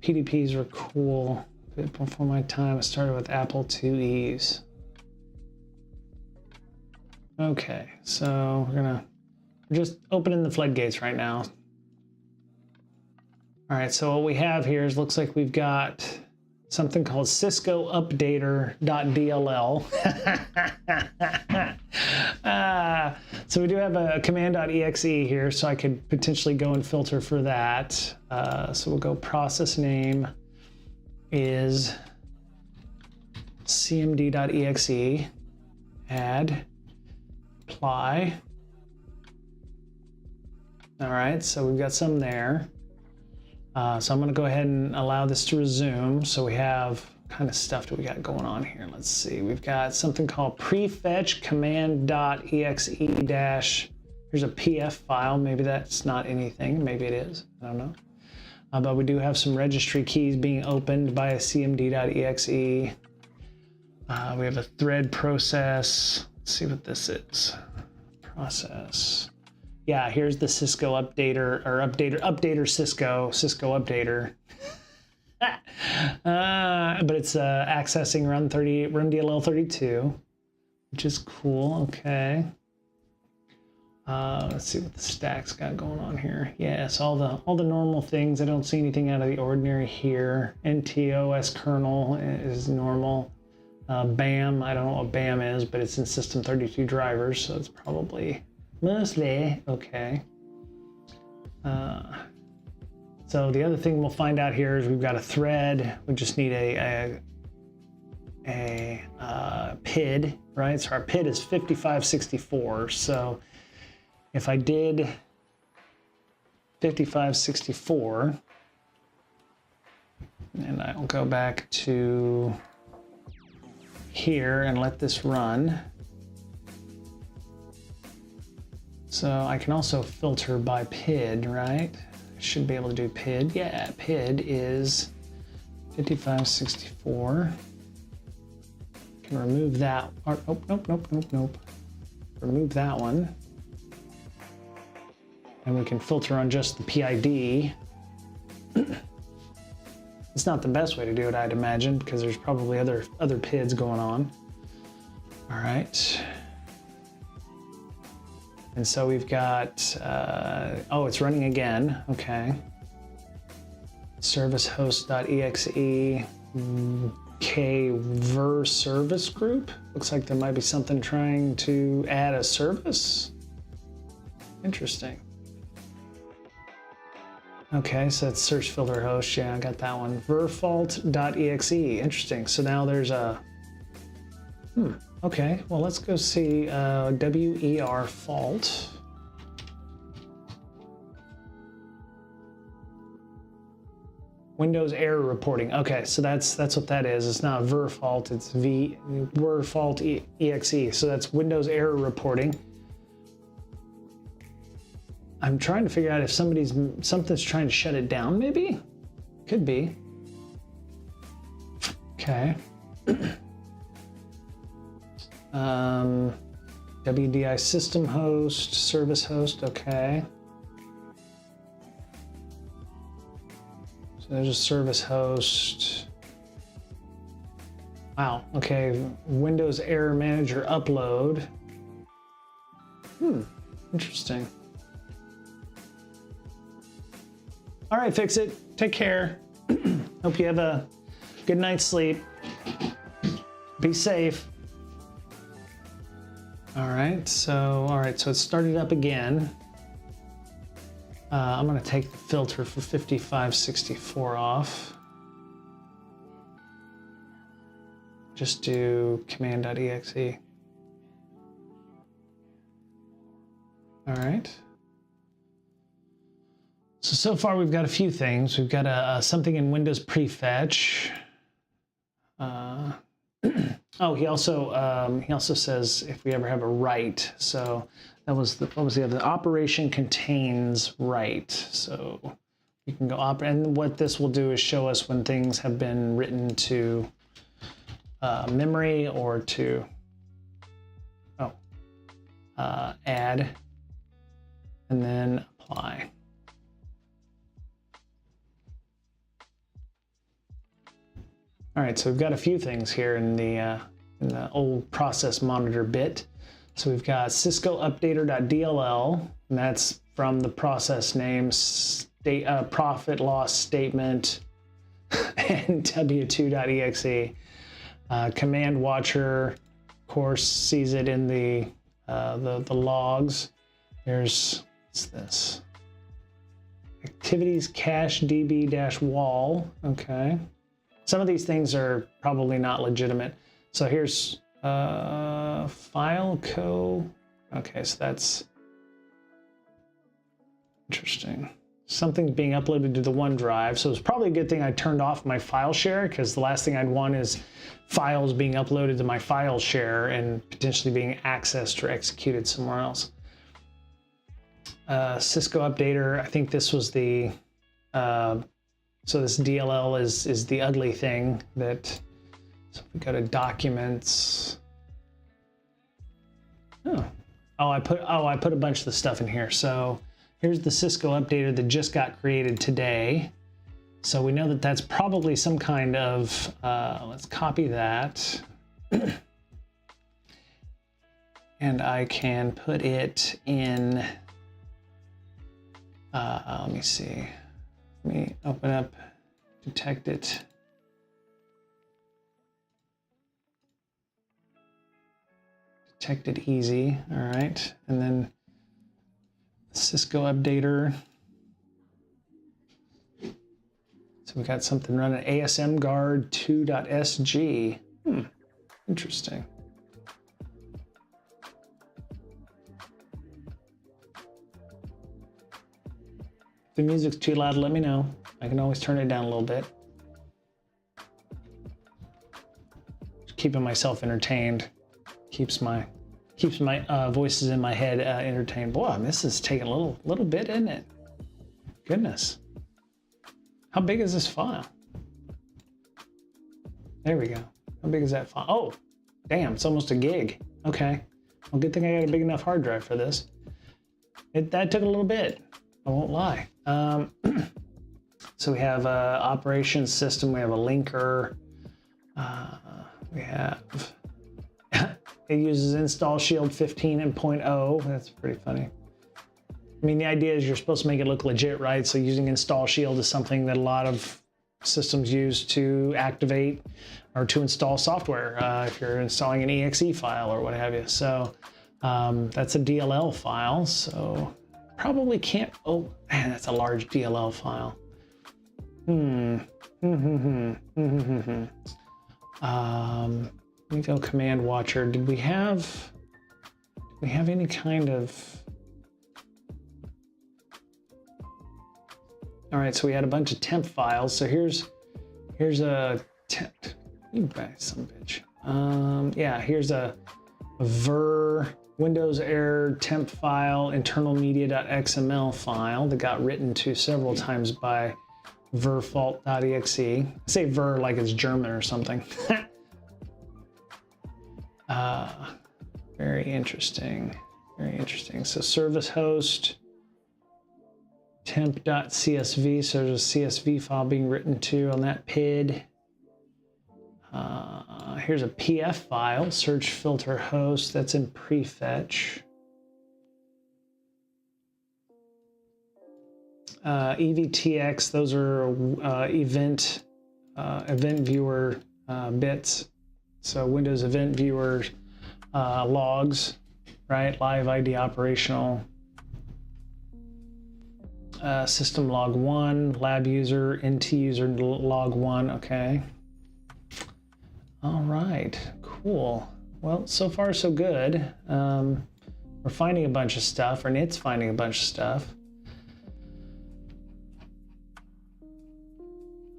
PDPs were cool. Before my time, I started with Apple IIe's. Okay, so we're just opening the floodgates right now. All right, so what we have here is looks like we've got something called Cisco updater.dll. So we do have a command.exe here, so I could potentially go and filter for that. So we'll go process name is cmd.exe, add. apply. All right, so we've got some there. So I'm going to go ahead and allow this to resume. So we have what kind of stuff do we got going on here? Let's see. We've got something called prefetch command.exe dash. Here's a PF file. Maybe that's not anything. Maybe it is. I don't know. But we do have some registry keys being opened by a cmd.exe. We have a thread process. Let's see what this is. Process. Yeah, here's the Cisco updater, or updater Cisco updater. But it's accessing run DLL32, which is cool. Okay. Let's see what the stack's got going on here. Yes, all the normal things. I don't see anything out of the ordinary here. NTOS kernel is normal. BAM, I don't know what BAM is, but it's in system 32 drivers, so it's probably mostly okay. So the other thing we'll find out here is we've got a thread. We just need a PID, right? So our PID is 5564. So if I did 5564, and I'll go back to here and let this run. So I can also filter by PID, right? I should be able to do PID. Yeah, PID is 5564. Can remove that. Or, oh, nope. Remove that one. And we can filter on just the PID. It's not the best way to do it, I'd imagine, because there's probably other PIDs going on. All right. And so we've got, oh, it's running again. Okay. Service host.exe kver service group. Looks like there might be something trying to add a service. Interesting. Okay, so that's search filter host. Yeah, I got that one. verfault.exe. Interesting. So now there's a, okay, well, let's go see WER fault. Windows error reporting. Okay, so that's what that is. It's not ver fault, it's verfault exe. So that's Windows error reporting. I'm trying to figure out if something's trying to shut it down, maybe? Could be. Okay. WDI system host, service host, okay. So there's a service host. Wow, okay. Windows Error Manager upload. Interesting. All right, fix it. Take care. Hope you have a good night's sleep. Be safe. All right, so it started up again. I'm gonna take the filter for 5564 off. Just do command.exe. All right. So far we've got a few things. We've got something in Windows prefetch. Oh, he also says if we ever have a write. So that was what was the other? Operation contains write. So you can go and what this will do is show us when things have been written to memory or to add, and then apply. All right, so we've got a few things here in the old process monitor bit. So we've got Cisco updater.dll, and that's from the process name, profit loss statement, and w2.exe. Command watcher, of course, sees it in the logs. What's this? Activities cache db-wall, okay. Some of these things are probably not legitimate. So here's fileco Okay, so that's interesting. Something's being uploaded to the OneDrive, so it's probably a good thing I turned off my file share, because the last thing I'd want is files being uploaded to my file share and potentially being accessed or executed somewhere else. Cisco updater, I think this was the, so this DLL is the ugly thing that, so if we go to documents, I put a bunch of the stuff in here. So here's the Cisco updater that just got created today. So we know that that's probably some kind of, let's copy that. And I can put it in, let me see. Let me open up, detect it. Detect it easy, all right. And then Cisco updater. So we got something running, ASM guard 2.sg. Interesting. If the music's too loud, let me know. I can always turn it down a little bit. Just keeping myself entertained. Keeps my voices in my head entertained. Boy, this is taking a little bit, isn't it? Goodness. How big is this file? There we go. How big is that file? Oh, damn, it's almost a gig. Okay. Well, good thing I got a big enough hard drive for this. That took a little bit. I won't lie. So we have operations system. We have a linker. We have. It uses install shield 15 and 0.0. That's pretty funny. I mean, the idea is you're supposed to make it look legit, right? So using install shield is something that a lot of systems use to activate or to install software if you're installing an exe file or what have you. So that's a DLL file. So probably can't, oh man, that's a large DLL file. Let me go command watcher. Did we have any kind of, all right, so we had a bunch of temp files. So here's a temp, you back some bitch. Yeah, here's a ver Windows error temp file, internal media.xml file that got written to several times by verfault.exe. I say ver like it's German or something. Very interesting. Very interesting. So service host temp.csv. So there's a CSV file being written to on that PID. Here's a PF file, search filter host. That's in prefetch. EVTX. Those are event viewer bits. So Windows Event Viewer logs, right? Live ID operational. System log 1, lab user, NT user log 1, okay. All right, cool. Well, so far so good. We're finding a bunch of stuff, or it's finding a bunch of stuff.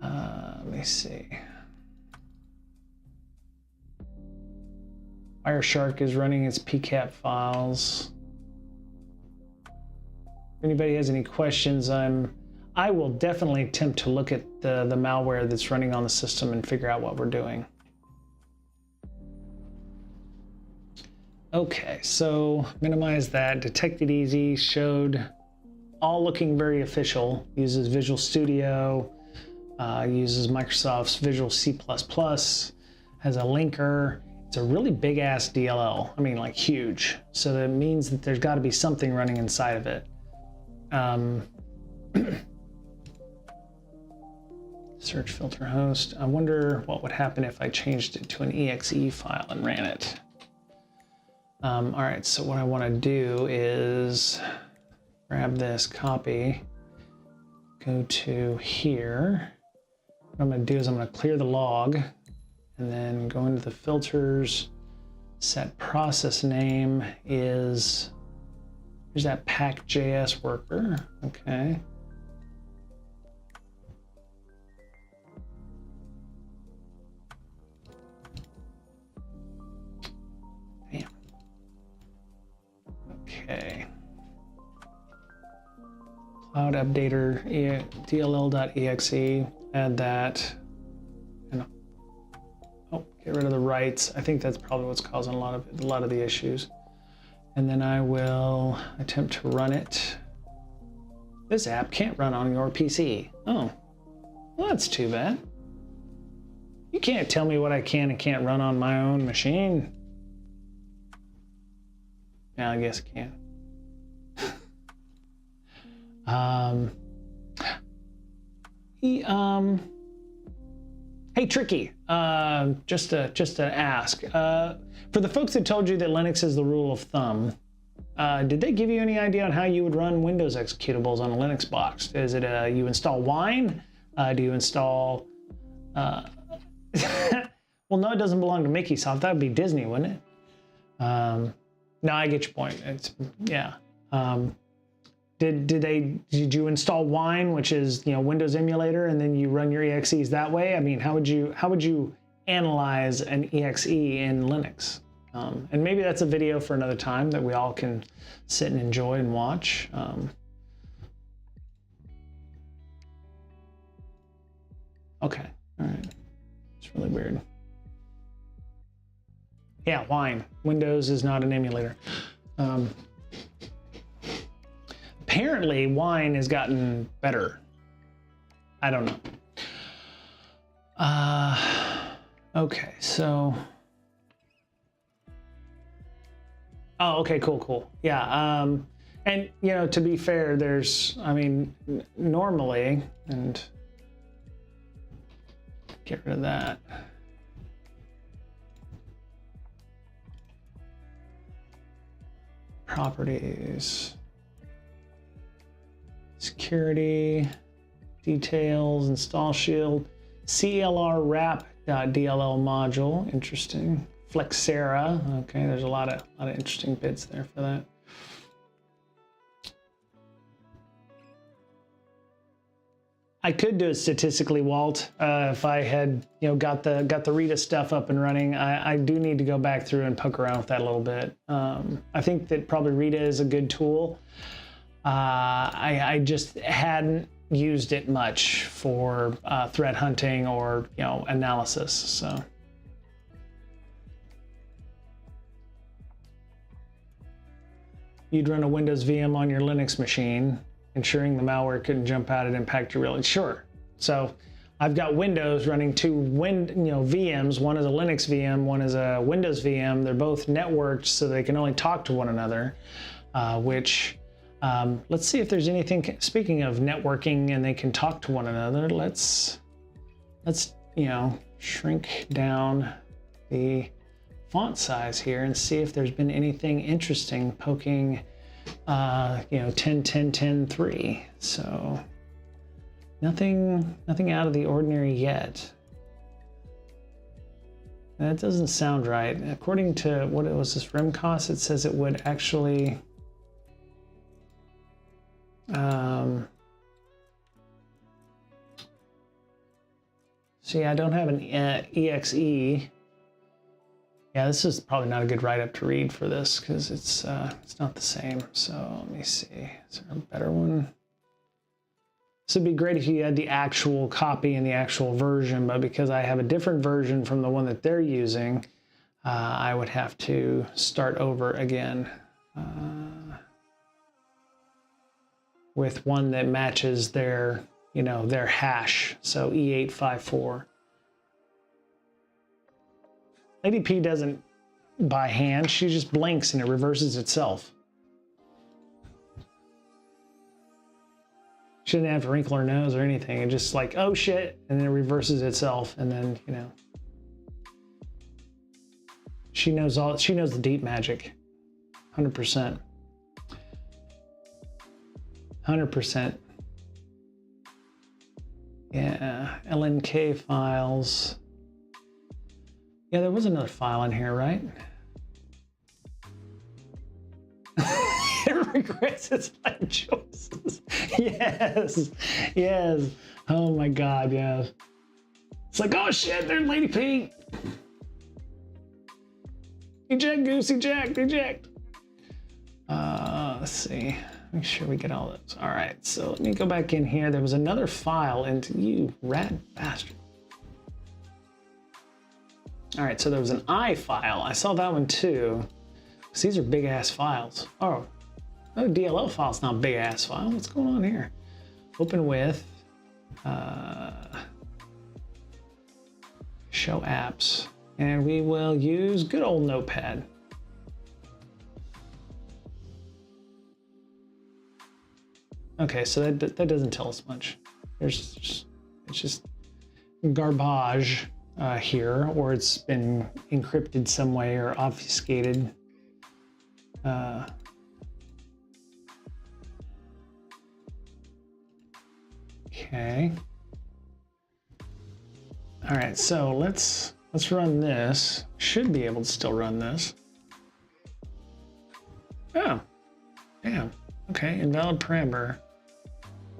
Let me see. Wireshark is running its PCAP files. If anybody has any questions, I will definitely attempt to look at the malware that's running on the system and figure out what we're doing. Okay, so minimize that. Detected easy, showed all looking very official. Uses Visual Studio, uses Microsoft's Visual C++, has a linker. It's a really big ass DLL. I mean, like huge. So that means that there's got to be something running inside of it. Search filter host. I wonder what would happen if I changed it to an exe file and ran it. All right, so what I want to do is grab this, copy, go to here. What I'm going to do is I'm going to clear the log and then go into the filters, Set process name is, here's that pack.js worker. Okay. Damn. Okay. Cloud updater dll.exe, add that. And oh, get rid of the writes. I think that's probably what's causing a lot of the issues. And then I will attempt to run it. This app can't run on your PC. Oh, well, that's too bad. You can't tell me what I can and can't run on my own machine. Yeah, I guess I can. Hey, Tricky, just to ask, for the folks that told you that Linux is the rule of thumb, did they give you any idea on how you would run Windows executables on a Linux box? Is it you install Wine? Do you install? Well, no, it doesn't belong to Mickeysoft. That would be Disney, wouldn't it? No, I get your point. It's yeah. Did you install Wine, which is, you know, Windows emulator, and then you run your exes that way? I mean, how would you analyze an exe in Linux? And maybe that's a video for another time that we all can sit and enjoy and watch. Okay, all right, it's really weird. Yeah, Wine. Windows is not an emulator. Apparently, Wine has gotten better. I don't know. Okay, so. Oh, okay, cool. Yeah, and you know, to be fair, there's, I mean, normally, and get rid of that. Properties. Security, details, install shield, CLR wrap.dll module, interesting. Flexera, okay, there's a lot of interesting bits there for that. I could do it statistically, Walt, if I had, you know, got the Rita stuff up and running. I do need to go back through and poke around with that a little bit. I think that probably Rita is a good tool. I just hadn't used it much for threat hunting or, you know, analysis. So you'd run a Windows VM on your Linux machine, ensuring the malware couldn't jump out and impact your real. Sure. So I've got Windows running two VMs. One is a Linux VM, one is a Windows VM. They're both networked so they can only talk to one another, which. Let's see if there's anything, speaking of networking and they can talk to one another, let's you know, shrink down the font size here and see if there's been anything interesting poking, you know, 10.10.10.3. So nothing out of the ordinary yet. That doesn't sound right. According to what it was, this Remcos, it says it would actually see, I don't have an exe. Yeah, this is probably not a good write-up to read for this because it's not the same. So let me see. Is there a better one? This would be great if you had the actual copy and the actual version, but because I have a different version from the one that they're using, I would have to start over again. With one that matches their, you know, their hash. So E854. Lady P doesn't by hand, she just blinks and it reverses itself. She didn't have to wrinkle her nose or anything. It just like, oh shit, and then it reverses itself, and then, you know. She knows the deep magic. 100%. 100%. Yeah, LNK files. Yeah, there was another file in here, right? regrets his life choices. Yes, yes. Oh my God, yes. It's like, oh shit, there's Lady P. Eject, Goose, eject, eject. Let's see. Make sure we get all those. All right, so let me go back in here. There was another file into you rat bastard. All right, so there was an I file. I saw that one too. These are big ass files. Oh, no DLL file's not a big ass file. What's going on here? Open with, show apps, and we will use good old Notepad. Okay, so that doesn't tell us much. It's just garbage here, or it's been encrypted some way or obfuscated. Okay. All right, so let's run this. Should be able to still run this. Oh, damn. Okay, invalid parameter.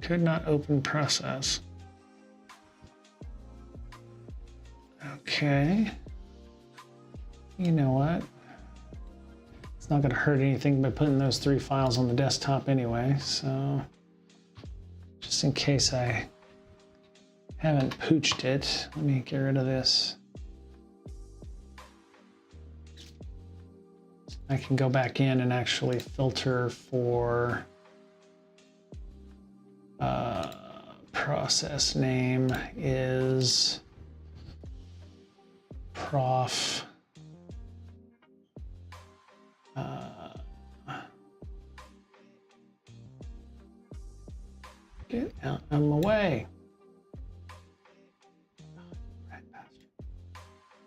Could not open process. Okay. You know what? It's not going to hurt anything by putting those 3 files on the desktop anyway, so just in case I haven't pooched it, let me get rid of this. I can go back in and actually filter for process name is prof. Get out of my way.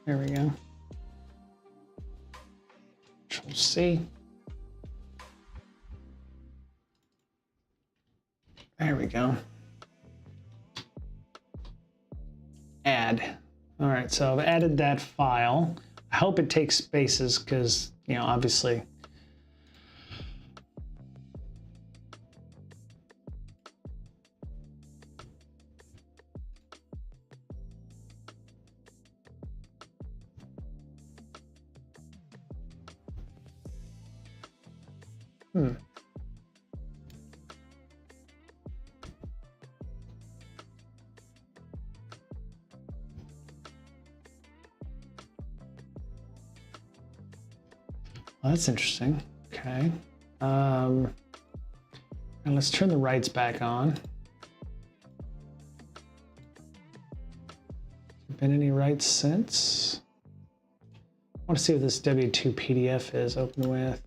There we go. Control C. There we go. Add. All right, so I've added that file. I hope it takes spaces because, you know, obviously. Well, that's interesting. Okay. And let's turn the writes back on. Been any writes since? I want to see what this W2 PDF is. Open with.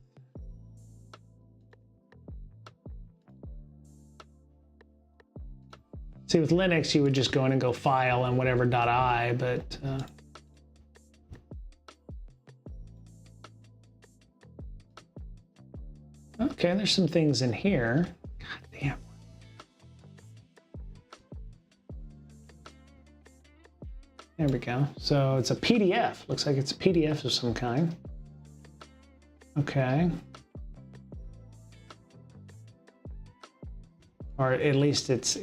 See, with Linux, you would just go in and go file and whatever .i, but okay, there's some things in here. God damn. There we go. So it's a PDF. Looks like it's a PDF of some kind. Okay. Or at least it's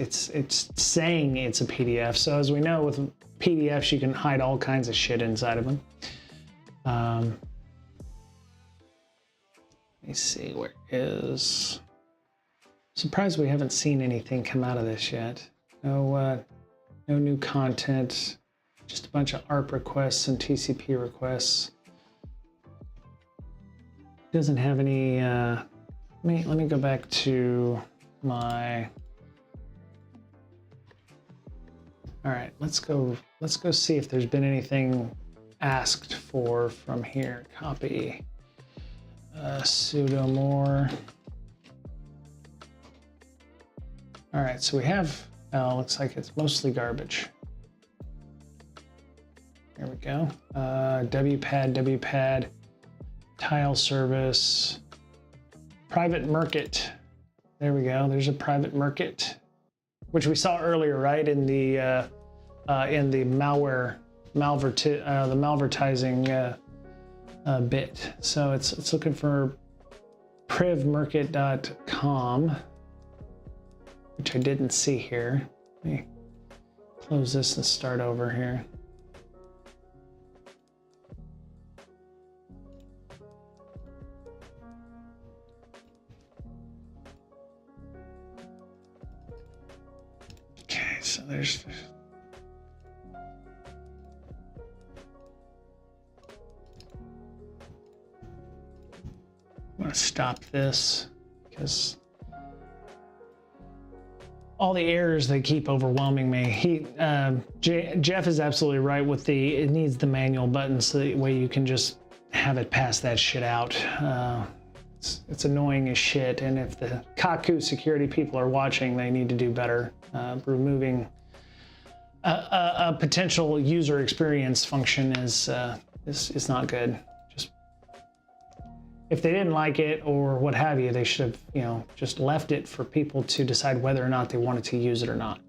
saying it's a PDF. So as we know, with PDFs, you can hide all kinds of shit inside of them. Let me see, where is... Surprised we haven't seen anything come out of this yet. No new content, just a bunch of ARP requests and TCP requests. Doesn't have any, let me go back to my... All right, let's go see if there's been anything asked for from here. Copy. Sudo more. All right, so we have, looks like it's mostly garbage. There we go. WPAD, tile service, private market. There we go. There's a private market, which we saw earlier, right? In the malvertising bit. So it's looking for privmarket.com, which I didn't see here. Let me close this and start over here. Okay, so there's... I'm going to stop this because all the errors, they keep overwhelming me. Jeff is absolutely right with it needs the manual button so that way you can just have it pass that shit out. It's annoying as shit, and if the Kaku security people are watching, they need to do better. Removing a potential user experience function is not good. If they didn't like it or what have you, they should have, just left it for people to decide whether or not they wanted to use it or not.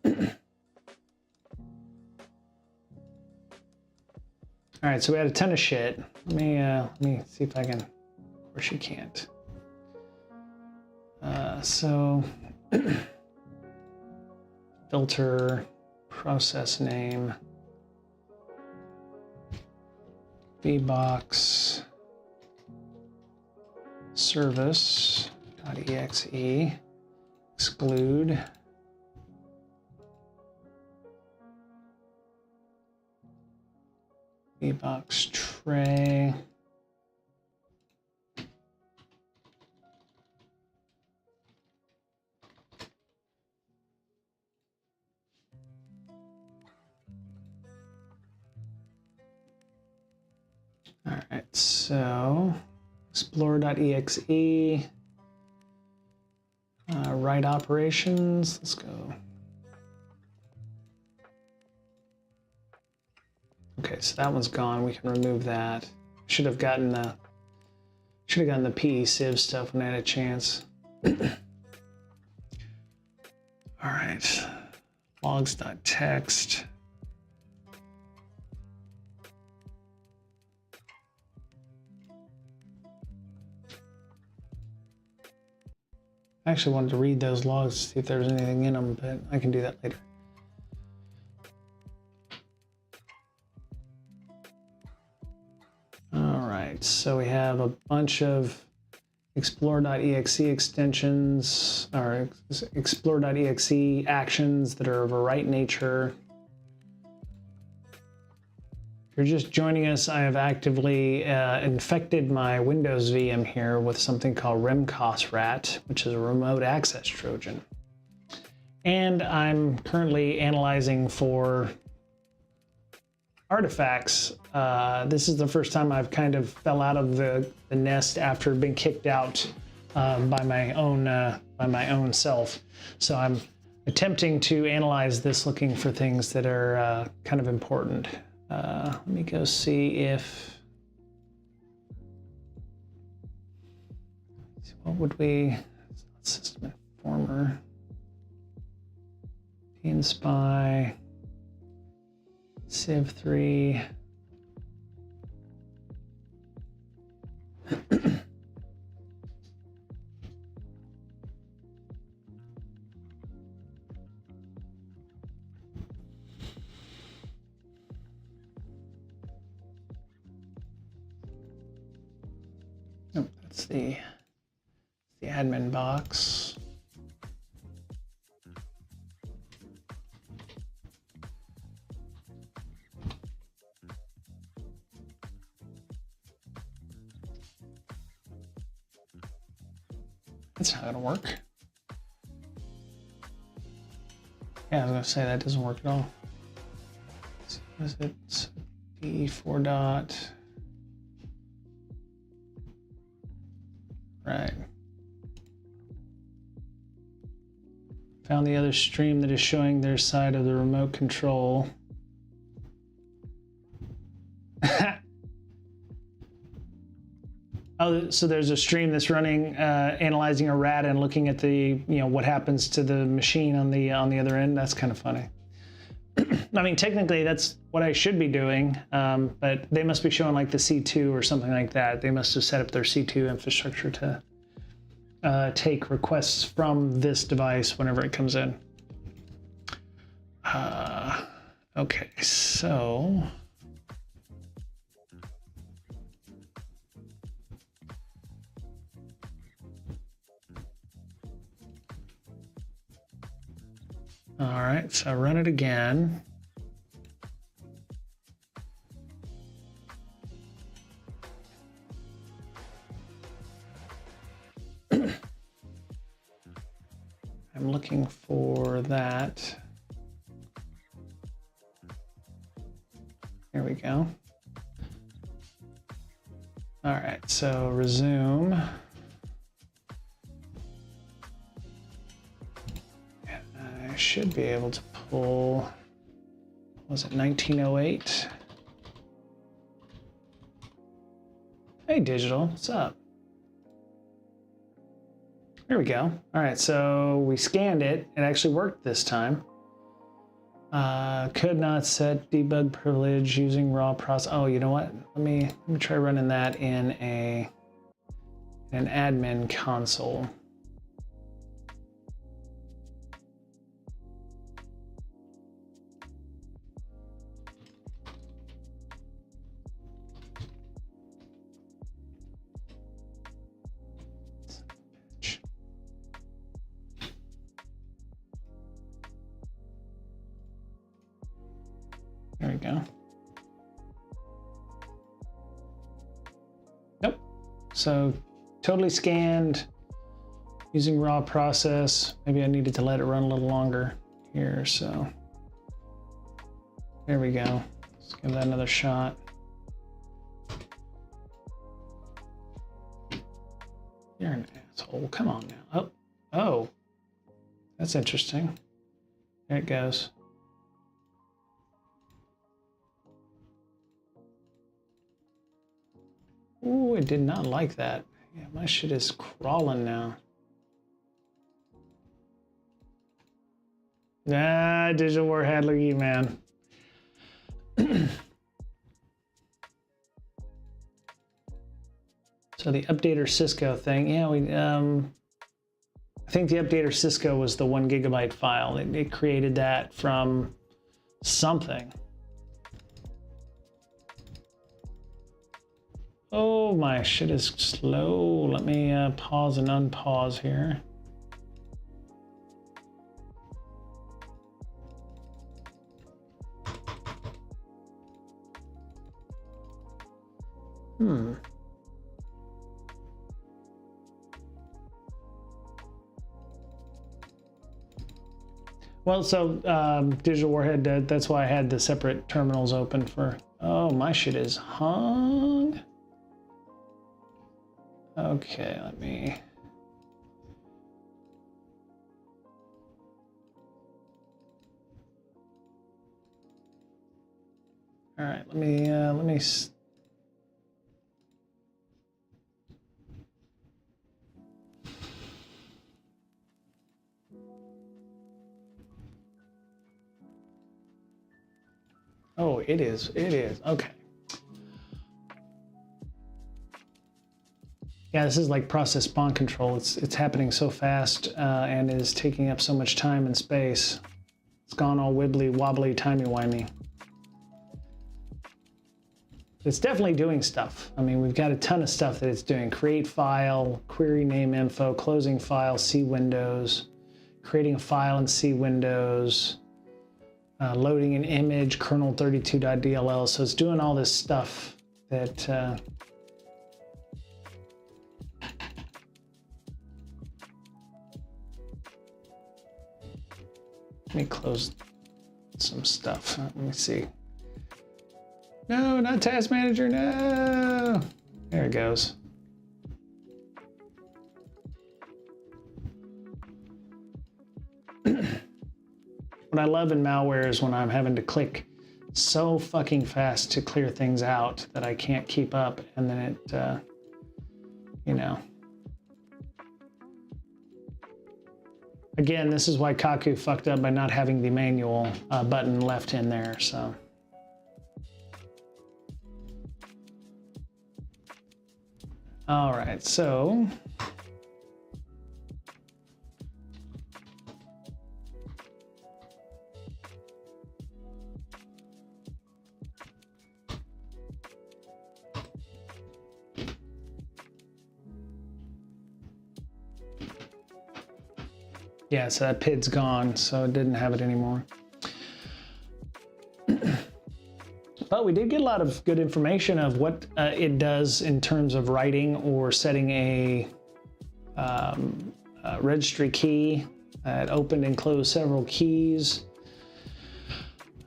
All right, so we had a ton of shit. Let me see if I can. Of course you can't. So filter, process name. VBox service.exe exclude VBox tray All right, so explore.exe, write operations, let's go. Okay, so that one's gone, we can remove that. Should have gotten the PE-Civ stuff when I had a chance. All right, logs.txt. I actually wanted to read those logs to see if there was anything in them, but I can do that later. All right, so we have a bunch of explore.exe extensions, or explore.exe actions that are of a write nature. If you're just joining us, I have actively infected my Windows VM here with something called RemcosRAT, which is a remote access Trojan. And I'm currently analyzing for artifacts. This is the first time I've kind of fell out of the nest after being kicked out by my own self. So I'm attempting to analyze this, looking for things that are kind of important. Let me go see if, what would we, system informer, PNSpy, Civ3. Nope, that's the admin box. That's not gonna work. Yeah, I was gonna say that doesn't work at all. So what is it? DE4 dot. Right. Found the other stream that is showing their side of the remote control. Oh, so there's a stream that's running, analyzing a RAT and looking at the, what happens to the machine on the other end. That's kind of funny. I mean, technically that's what I should be doing, but they must be showing like the C2 or something like that. They must have set up their C2 infrastructure to take requests from this device whenever it comes in. Okay, so all right, so run it again. I'm looking for that. There we go. All right, so resume. I should be able to pull, was it 1908? Hey, Digital, what's up? There we go. All right, so we scanned it. It actually worked this time. Could not set debug privilege using raw process. Oh, you know what? Let me try running that in an admin console. There we go. Nope. So totally scanned using raw process. Maybe I needed to let it run a little longer here. So there we go. Let's give that another shot. You're an asshole. Come on now. Oh, that's interesting. There it goes. Ooh, I did not like that. Yeah, my shit is crawling now. Nah, Digital Warhead, look at you, man. So the updater Cisco thing, yeah, I think the updater Cisco was the 1 GB file. It created that from something. Oh, my shit is slow. Let me pause and unpause here. Well, so Digital Warhead, that's why I had the separate terminals open for, oh, my shit is hung. Okay, let me. All right, let me. Oh, it is. Okay. Yeah, this is like process spawn control. It's happening so fast and is taking up so much time and space. It's gone all wibbly wobbly, timey wimey. It's definitely doing stuff. I mean, we've got a ton of stuff that it's doing. Create file, query name info, closing file, see windows, creating a file in see windows, loading an image, kernel32.dll. So it's doing all this stuff that let me close some stuff. Let me see. No, not task manager, no. There it goes. What I love in malware is when I'm having to click so fucking fast to clear things out that I can't keep up, and then it, you know, Again, this is why Kaku fucked up by not having the manual button left in there, so. All right, so. Yeah, so that PID's gone, so it didn't have it anymore. But we did get a lot of good information of what it does in terms of writing or setting a registry key. It opened and closed several keys.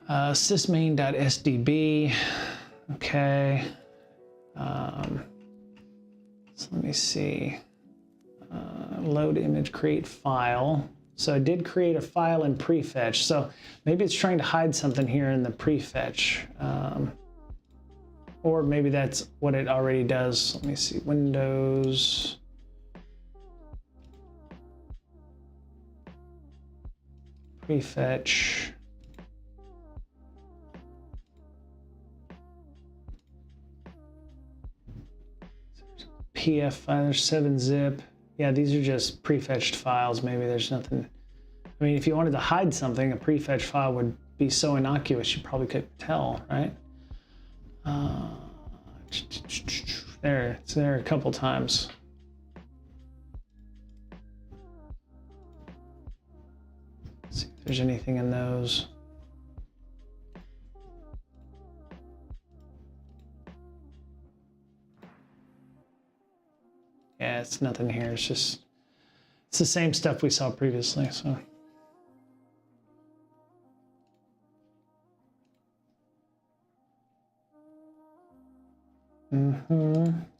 Sysmain.sdb. Okay. So let me see. Load image, create file. So I did create a file in prefetch. So maybe it's trying to hide something here in the prefetch. Or maybe that's what it already does. Let me see, Windows. Prefetch. PF file, there's 7-zip. Yeah, these are just prefetched files. Maybe there's nothing. I mean, if you wanted to hide something, a prefetched file would be so innocuous you probably couldn't tell, right? There, it's there a couple times. Let's see if there's anything in those. Yeah, it's nothing here. It's just, it's the same stuff we saw previously, so.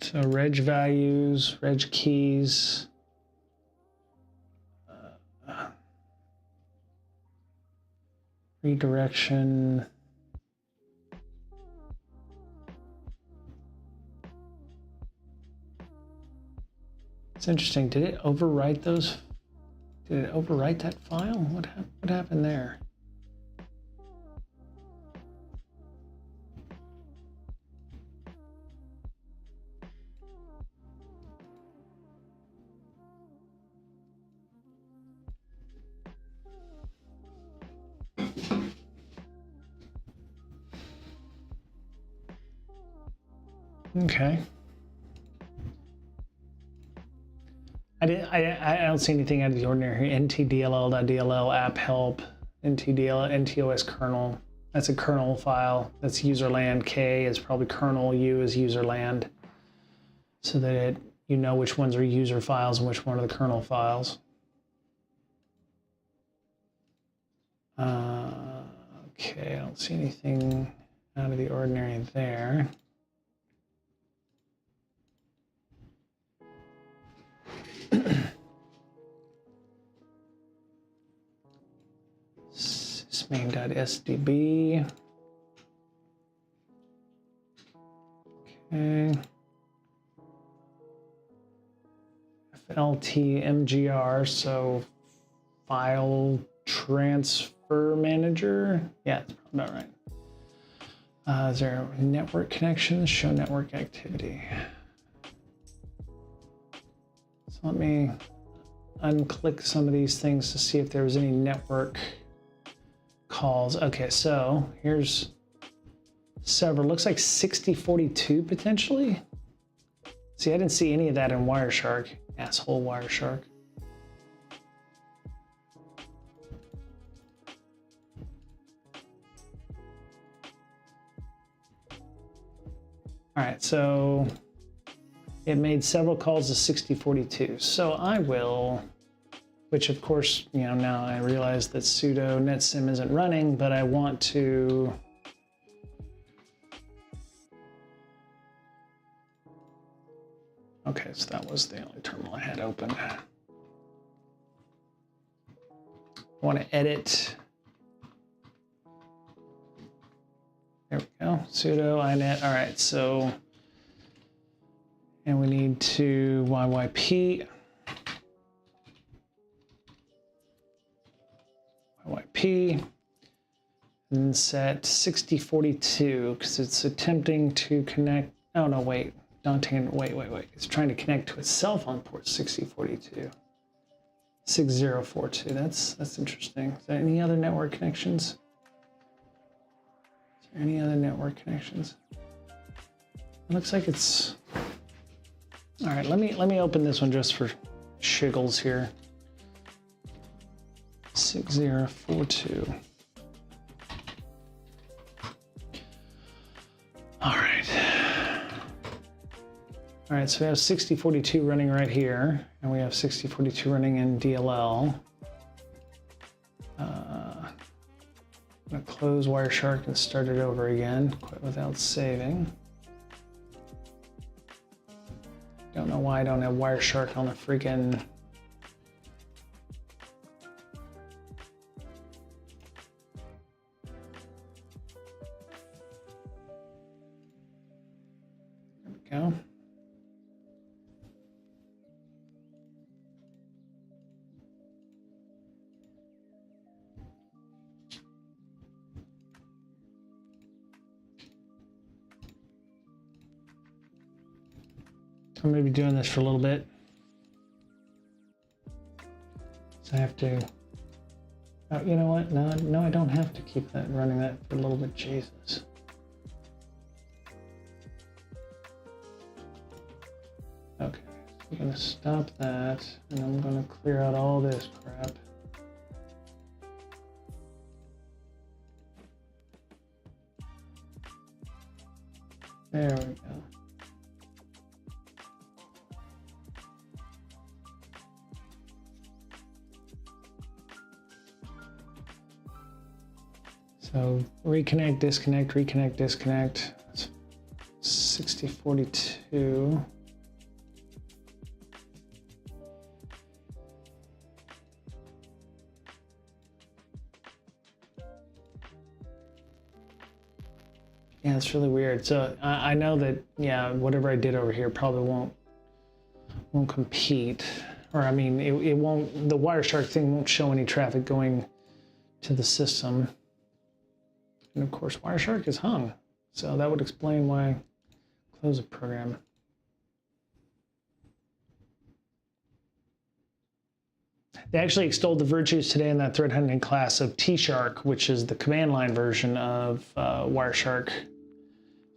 So reg values, reg keys. Redirection. It's interesting. Did it overwrite those? Did it overwrite that file? What happened there? Okay. I don't see anything out of the ordinary here. ntdll.dll app help, ntos kernel. That's a kernel file. That's userland. K is probably kernel. U is userland. So that you know which ones are user files and which one are the kernel files. Okay, I don't see anything out of the ordinary there. Sysmain.sdb. Okay. FLTMGR, so file transfer manager. Yeah, that's probably about right. Is there network connections? Show network activity. So let me unclick some of these things to see if there was any network calls. Okay, so here's several. Looks like 6042 potentially. See, I didn't see any of that in Wireshark. Asshole Wireshark. All right, so it made several calls to 6042. So I will, which of course, you know, now I realize that sudo netsim isn't running, but I want to okay, so that was the only terminal I had open. I want to edit. There we go, sudo inet. All right, so, and we need to YYP. IP and set 6042 because it's attempting to connect. Oh no, wait. Wait. It's trying to connect to itself on port 6042. 6042. That's interesting. Is there any other network connections? Is there any other network connections? It looks like it's. All right, let me open this one just for shiggles here. 6042. All right. All right, so we have 6042 running right here, and we have 6042 running in DLL. I'm gonna close Wireshark and start it over again, quit without saving. Don't know why I don't have Wireshark on the freaking. There we go. I'm going to be doing this for a little bit. So I have to, oh, you know what? No, I don't have to keep that running that for a little bit. Jesus. Okay, so I'm going to stop that and I'm going to clear out all this crap. There we go. So reconnect, disconnect, reconnect, disconnect. That's 6042. Yeah, it's really weird. So I know that, yeah, whatever I did over here probably won't compete. Or I mean, it won't, the Wireshark thing won't show any traffic going to the system. And of course, Wireshark is hung. So that would explain why I close the program. They actually extolled the virtues today in that thread hunting class of T-Shark, which is the command line version of Wireshark. Is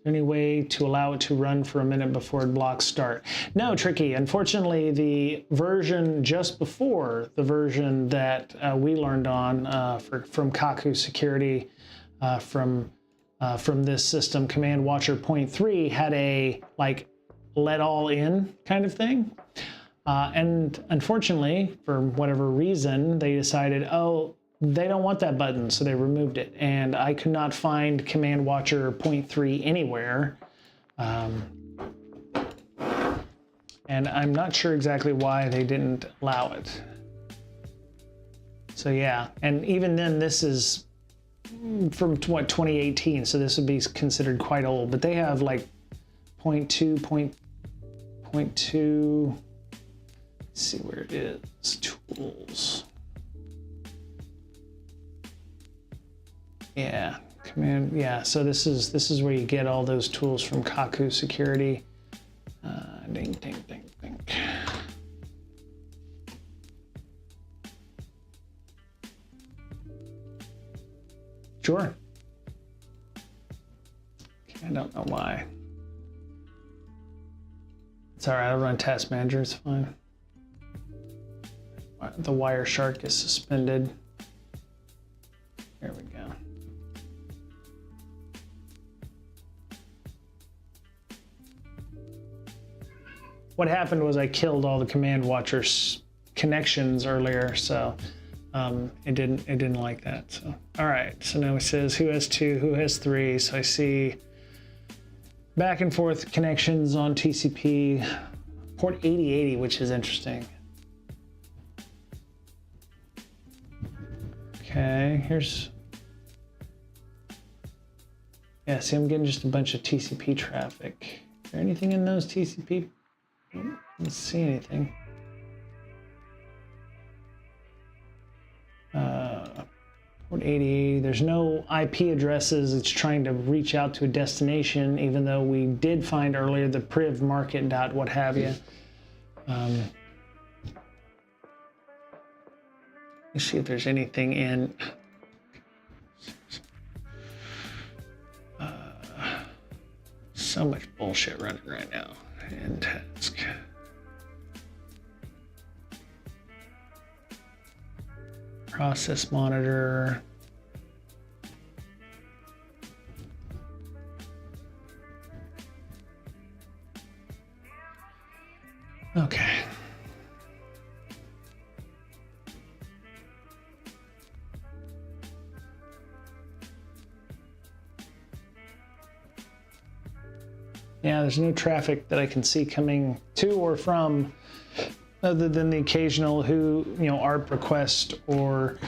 there any way to allow it to run for a minute before it blocks start? No, Tricky. Unfortunately, the version just before the version that we learned on from Kaku Security, from this system, Command Watcher 0.3 had a like let all in kind of thing. And unfortunately, for whatever reason, they decided, oh, they don't want that button, so they removed it. And I could not find Command Watcher 0.3 anywhere. And I'm not sure exactly why they didn't allow it. So yeah, and even then this is from what, 2018, so this would be considered quite old, but they have like 0.2, let's see where it is, tools. Yeah, command, yeah, so this is where you get all those tools from Kaku Security. Ding, ding, ding, ding. Sure. I don't know why. It's all right, I'll run Task Manager, it's fine. The Wireshark is suspended. There we go. What happened was I killed all the Command Watcher's connections earlier, so it didn't like that. So all right, so now it says who has 2, who has 3. So I see back and forth connections on TCP port 8080, which is interesting. Okay, here's, yeah, see, I'm getting just a bunch of TCP traffic. Is there anything in those TCP? I don't see anything. Port 8080. There's no IP addresses. It's trying to reach out to a destination, even though we did find earlier the priv market dot what have you. Let's see if there's anything in. So much bullshit running right now. And task. Process monitor. Okay. Yeah, there's no traffic that I can see coming to or from, other than the occasional ARP request or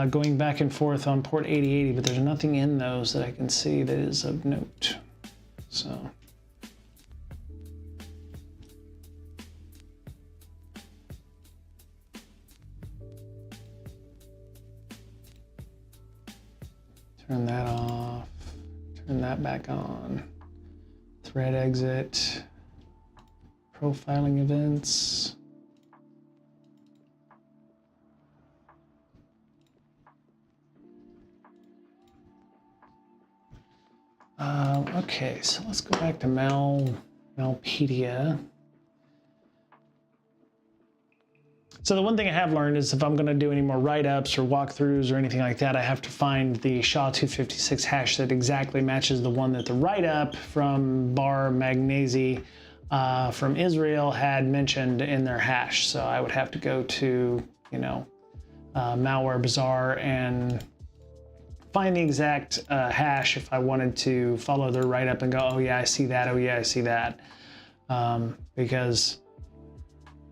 going back and forth on port 8080, but there's nothing in those that I can see that is of note. So. Turn that off, turn that back on. Thread exit, profiling events. Okay, so let's go back to Malpedia. So the one thing I have learned is if I'm going to do any more write-ups or walkthroughs or anything like that, I have to find the SHA-256 hash that exactly matches the one that the write-up from Bar Magnesi from Israel had mentioned in their hash. So I would have to go to, Malware Bazaar and find the exact hash if I wanted to follow their write-up and go, oh yeah, I see that, oh yeah, I see that. Because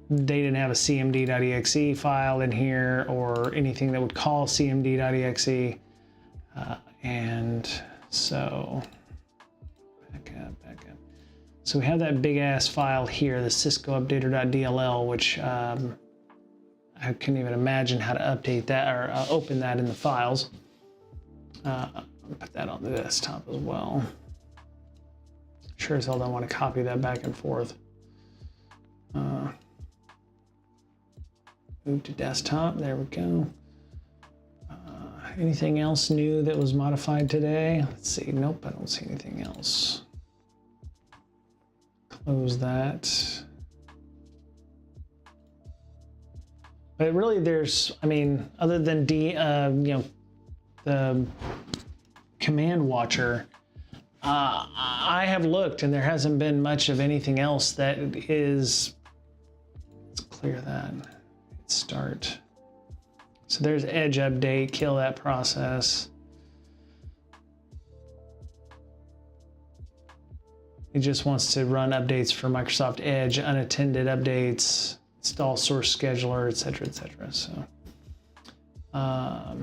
they didn't have a cmd.exe file in here or anything that would call cmd.exe. And so, back up. So we have that big ass file here, the Cisco updater.dll, which I couldn't even imagine how to update that or open that in the files. Put that on the desktop as well. Sure as hell don't want to copy that back and forth. Move to desktop, there we go. Anything else new that was modified today? Let's see, nope, I don't see anything else. Close that. But really there's, other than the command watcher, I have looked and there hasn't been much of anything else that is, let's clear that. Start. So there's Edge update, kill that process. It just wants to run updates for Microsoft Edge, unattended updates, install source scheduler, etc., etc. So, all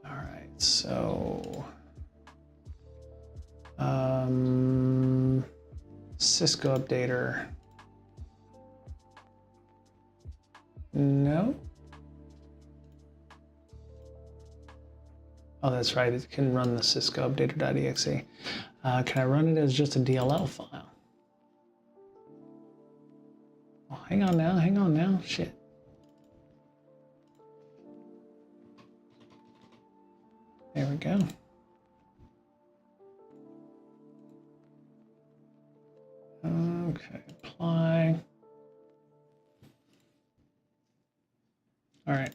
right, so. Cisco updater. No. Oh, that's right. It can run the Cisco updater.exe. Can I run it as just a DLL file? Oh, hang on now. Shit. There we go. Okay, apply. All right.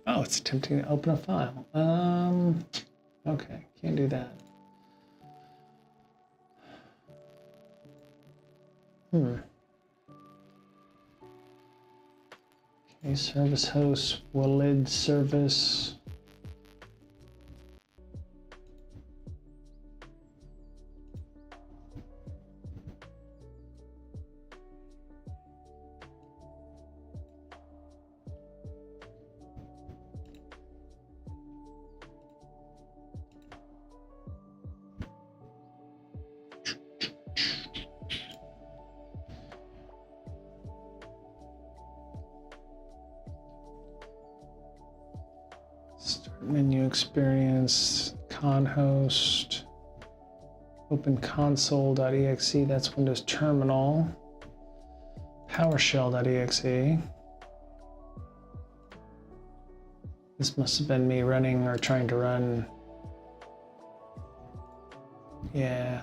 Oh, it's attempting to open a file. Okay, can't do that. Okay, service host, Walid service. experience, conhost, open console.exe, that's Windows Terminal, PowerShell.exe. This must have been me running or trying to run. Yeah.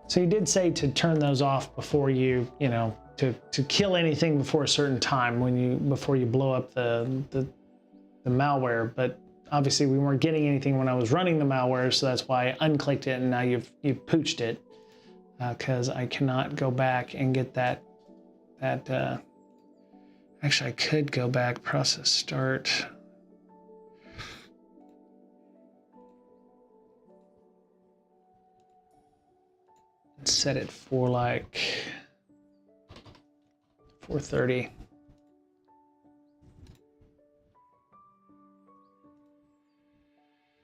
So you did say to turn those off before you, to kill anything before a certain time before you blow up the malware, but obviously we weren't getting anything when I was running the malware, so that's why I unclicked it and now you've pooched it, because I cannot go back and get that actually I could go back, process start. Set it for like 4:30.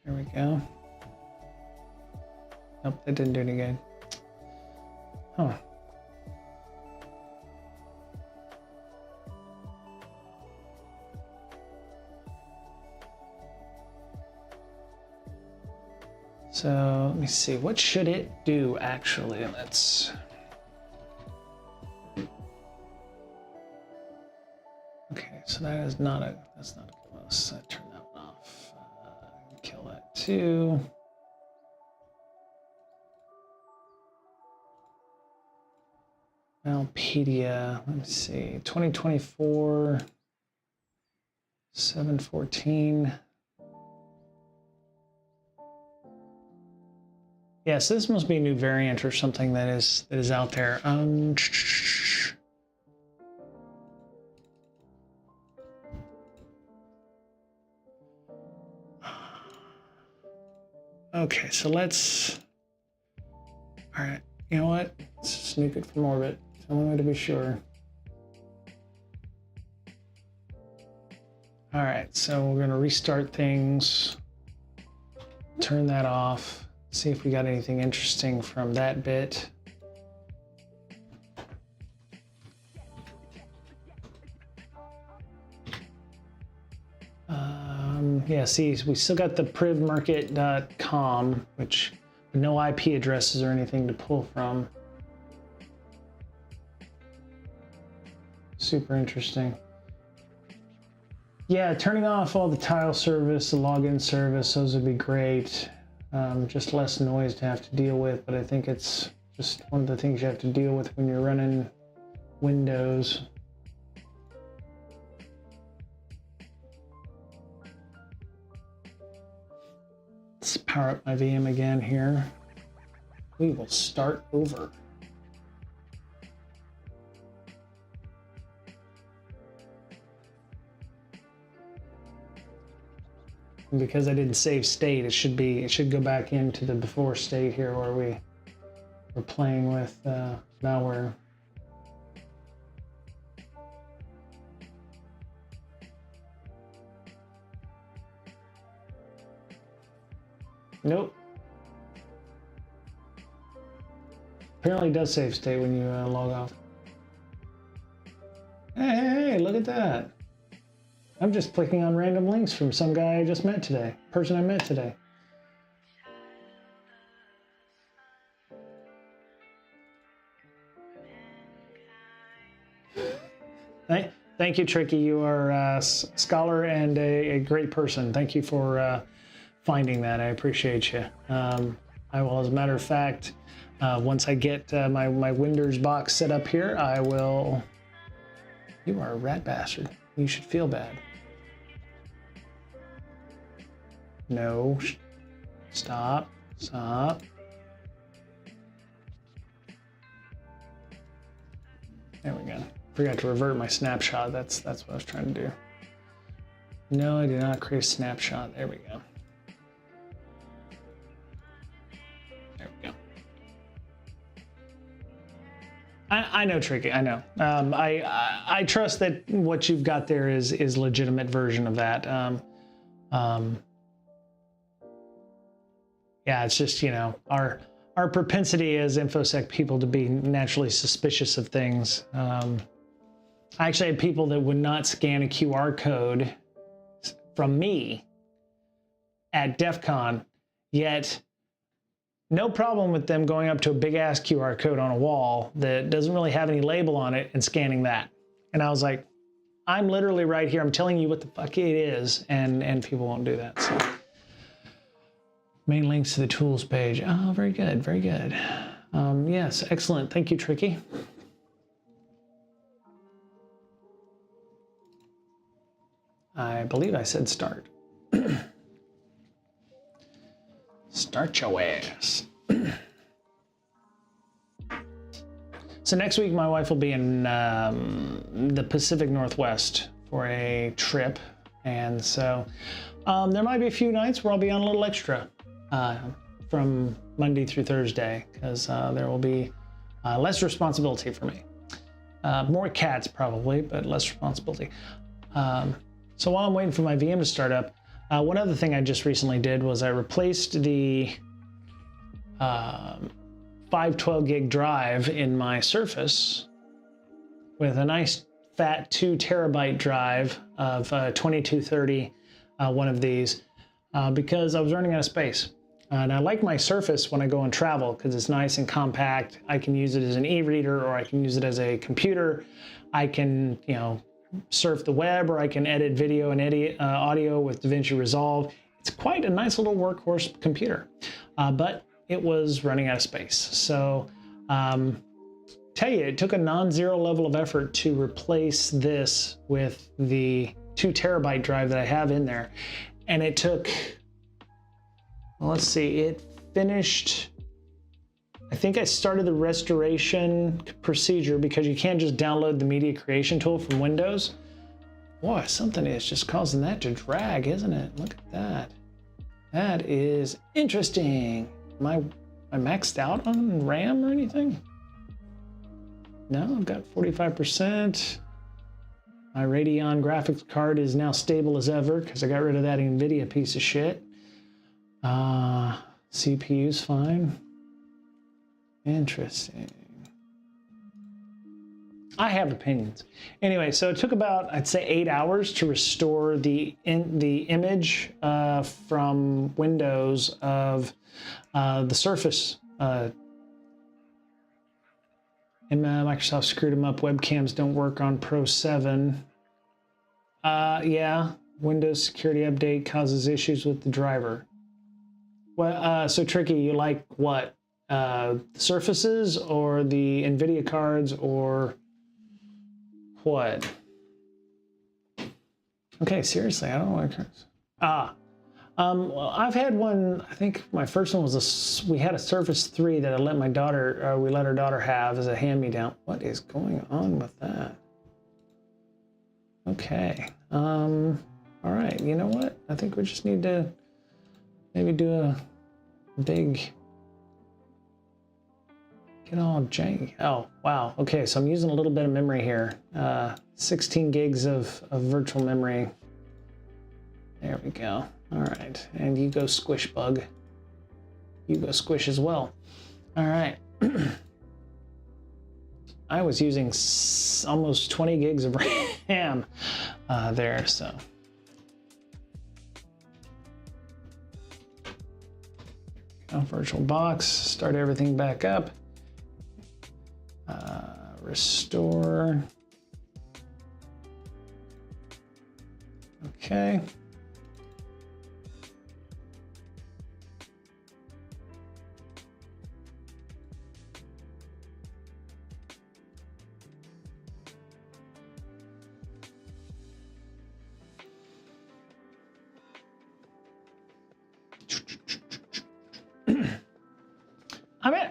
There we go. Nope, that didn't do any good. Huh. So let me see, what should it do actually? Let's. Okay, so that's not a close. I turn that one off. Kill that too. Malpedia, let me see, 2024, 7/14. Yeah, so this must be a new variant or something that is out there. Okay, so let's. All right, you know what? Let's sneak it from orbit. It's the only way to be sure. All right, so we're gonna restart things. Turn that off. See if we got anything interesting from that bit. Yeah, see, we still got the privmarket.com, which no IP addresses or anything to pull from. Super interesting. Yeah, turning off all the tile service, the login service, those would be great. Just less noise to have to deal with, but I think it's just one of the things you have to deal with when you're running Windows. Let's power up my VM again here. We will start over. And because I didn't save state, it should go back into the before state here where we were playing with malware. Nope. Apparently it does save state when you log off. Hey, look at that. I'm just clicking on random links from some guy I just met today, person I met today. Thank you, Tricky. You are a scholar and a great person. Thank you for finding that. I appreciate you. I will, as a matter of fact, once I get my Windows box set up here, I will. You are a rat bastard. You should feel bad. No. Stop. Stop. There we go. Forgot to revert my snapshot. That's what I was trying to do. No, I did not create a snapshot. There we go. There we go. I know, Tricky. I know. I trust that what you've got there is legitimate version of that. Yeah, it's just, our propensity as InfoSec people to be naturally suspicious of things. I actually had people that would not scan a QR code from me at DEF CON, yet no problem with them going up to a big ass QR code on a wall that doesn't really have any label on it and scanning that. And I was like, I'm literally right here. I'm telling you what the fuck it is, and people won't do that. So. Main links to the tools page. Oh, very good, very good. Yes, excellent. Thank you, Tricky. I believe I said start. Start your ass. So next week, my wife will be in the Pacific Northwest for a trip. And so there might be a few nights where I'll be on a little extra from Monday through Thursday, because there will be less responsibility for me. More cats probably, but less responsibility. So while I'm waiting for my VM to start up, one other thing I just recently did was I replaced the 512 gig drive in my Surface with a nice fat 2 terabyte drive of 2230, one of these, because I was running out of space. And I like my Surface when I go and travel because it's nice and compact. I can use it as an e-reader, or I can use it as a computer. I can, you know, surf the web, or I can edit video and edit audio with DaVinci Resolve. It's quite a nice little workhorse computer, but it was running out of space. So tell you, it took a non-zero level of effort to replace this with the 2 terabyte drive that I have in there. And it took, well, let's see, it finished, I think I started the restoration procedure because you can't just download the media creation tool from Windows. Boy, something is just causing that to drag, isn't it? Look at that. That is interesting. Am I maxed out on RAM or anything? No, I've got 45%. My Radeon graphics card is now stable as ever because I got rid of that NVIDIA piece of shit. CPU's fine. Interesting. I have opinions. Anyway, so it took about, I'd say, 8 hours to restore the image from Windows of the Surface. And Microsoft screwed them up. Webcams don't work on Pro 7. Yeah, Windows security update causes issues with the driver. Well, so Tricky, you like what? Surfaces or the NVIDIA cards or what? Okay, seriously, I don't know what cards. Well, I've had one. I think my first one was we had a Surface 3 that I let my daughter, we let our daughter have as a hand-me-down. What is going on with that? Okay. All right. You know what? I think we just need to maybe do a big. Get all janky. Oh, wow. Okay, so I'm using a little bit of memory here. 16 gigs of virtual memory. There we go. All right, and you go squish, bug. You go squish as well. All right. I was using almost 20 gigs of RAM there, so. VirtualBox, start everything back up. Restore. Okay.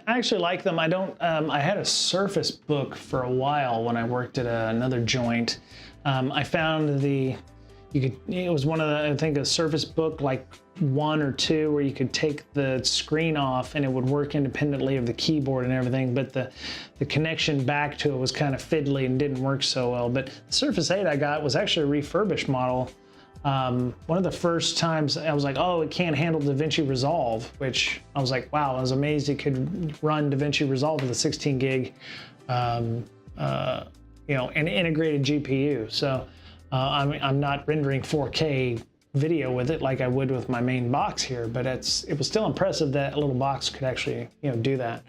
I actually like them. I don't. I had a Surface Book for a while when I worked at another joint. I found it was one of the, I think, a Surface Book like 1 or 2 where you could take the screen off and it would work independently of the keyboard and everything, but the connection back to it was kind of fiddly and didn't work so well. But the Surface 8 I got was actually a refurbished model. One of the first times I was like, oh, it can't handle DaVinci Resolve, which I was like, wow, I was amazed it could run DaVinci Resolve with a 16 gig, an integrated GPU. So I'm not rendering 4K video with it like I would with my main box here, but it was still impressive that a little box could actually, you know, do that.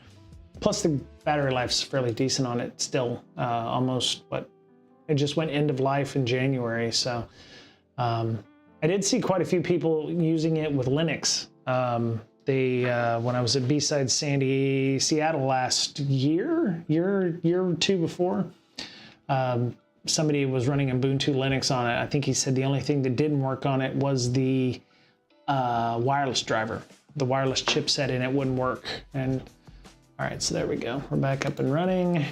Plus the battery life's fairly decent on it still, almost, what, it just went end of life in January. So I did see quite a few people using it with Linux. When I was at B-Side Seattle last year or two before, somebody was running Ubuntu Linux on it. I think he said the only thing that didn't work on it was the wireless driver. The wireless chipset in it wouldn't work. And all right, so there we go. We're back up and running.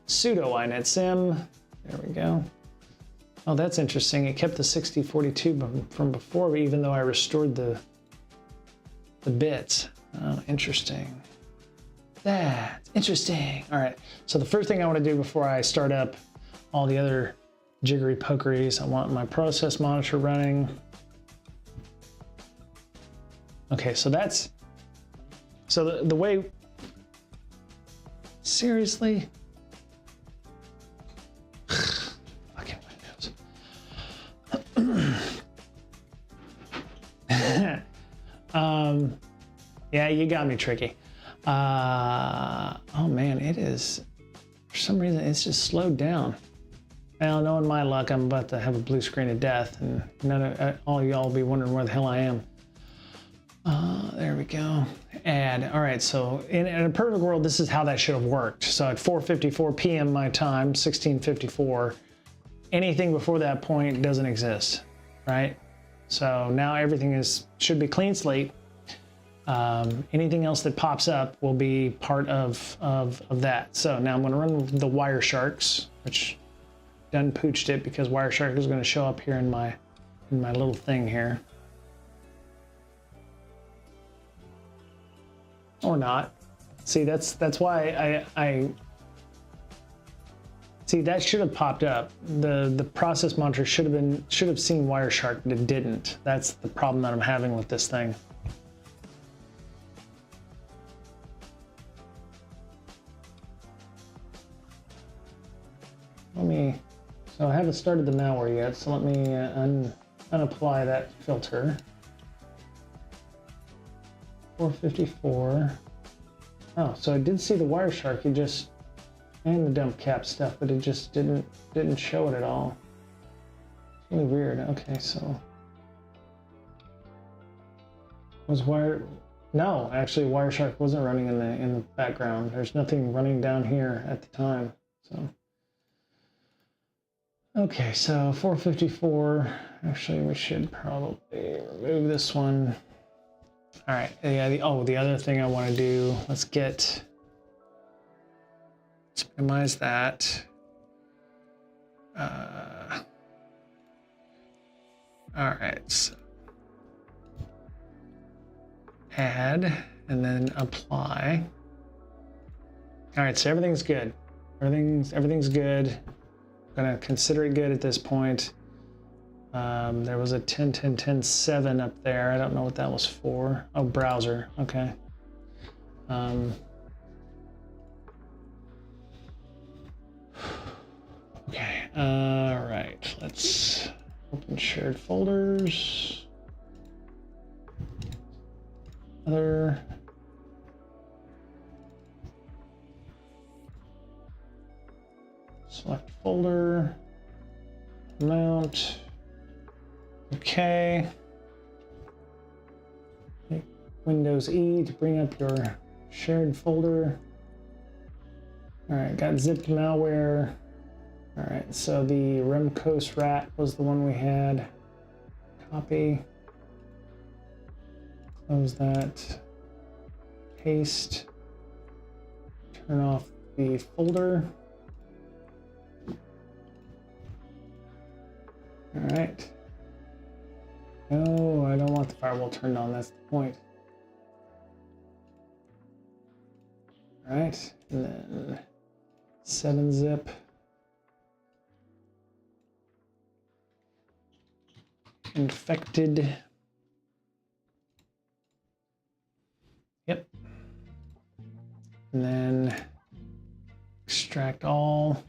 Sudo inetsim. There we go. Oh, that's interesting. It kept the 6042 from before, even though I restored the bits. Oh, interesting. That's interesting. All right, so the first thing I want to do before I start up all the other jiggery pokeries, I want my process monitor running. Okay, so that's, so the way, seriously? Fucking Windows. Yeah, you got me, Tricky. Oh man, it is, for some reason, it's just slowed down. Well, knowing my luck, I'm about to have a blue screen of death, and all y'all will be wondering where the hell I am. There we go. Add. All right, so in a perfect world, this is how that should have worked. So at 4:54 p.m. my time, 16:54, anything before that point doesn't exist, right? So now everything should be clean slate. Anything else that pops up will be part of that. So now I'm going to run the Wiresharks, which done pooched it because Wireshark is going to show up here in my little thing here, or not. See, that's why I see that should have popped up. The process monitor should have seen Wireshark, but it didn't. That's the problem that I'm having with this thing. So I haven't started the malware yet, so let me unapply that filter. 454. Oh, so I did see the Wireshark, and the dump cap stuff, but it just didn't show it at all. It's really weird. Okay, so no, actually Wireshark wasn't running in the background. There's nothing running down here at the time. So okay, so 454. Actually, we should probably remove this one. All right. Yeah. The other thing I want to do. Let's minimize that. All right. So add and then apply. All right. So everything's good. Everything's good. I'm gonna consider it good at this point. There was a 10.10.10.7 up there. I don't know what that was for. Oh, browser. Okay. Okay. All right. Let's open shared folders. Other. Select folder, mount, okay. Windows E to bring up your shared folder. All right, got zipped malware. All right, so the RemcosRAT was the one we had. Copy, close that, paste, turn off the folder. All right. No, I don't want the firewall turned on. That's the point. All right, and then 7-zip. Infected. Yep. And then extract all.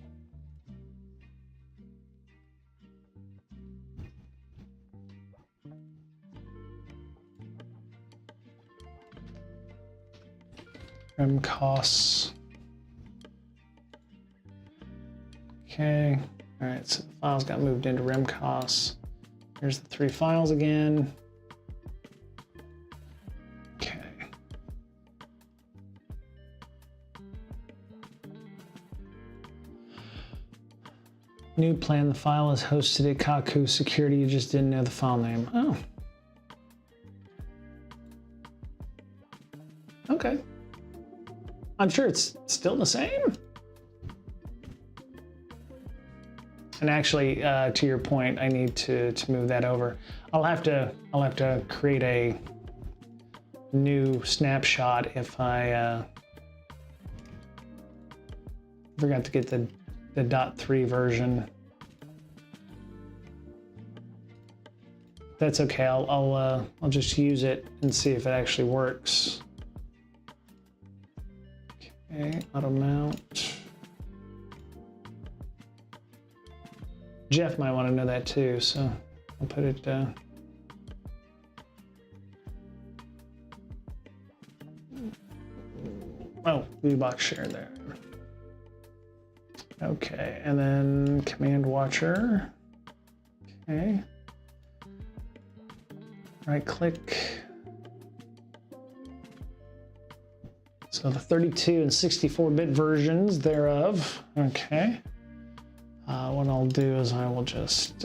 Remcos. Okay. All right, so the files got moved into Remcos. Here's the 3 files again. Okay. New plan, the file is hosted at Kaku Security. You just didn't know the file name. Oh. Okay. I'm sure it's still the same. And actually, to your point, I need to move that over. I'll have to create a new snapshot if I forgot to get the .3 version. That's okay. I'll just use it and see if it actually works. Okay, auto mount. Jeff might want to know that too, so I'll put it. Oh, VBox share there. Okay, and then command watcher. Okay. Right click. So the 32 and 64-bit versions thereof. Okay. What I'll do is I will just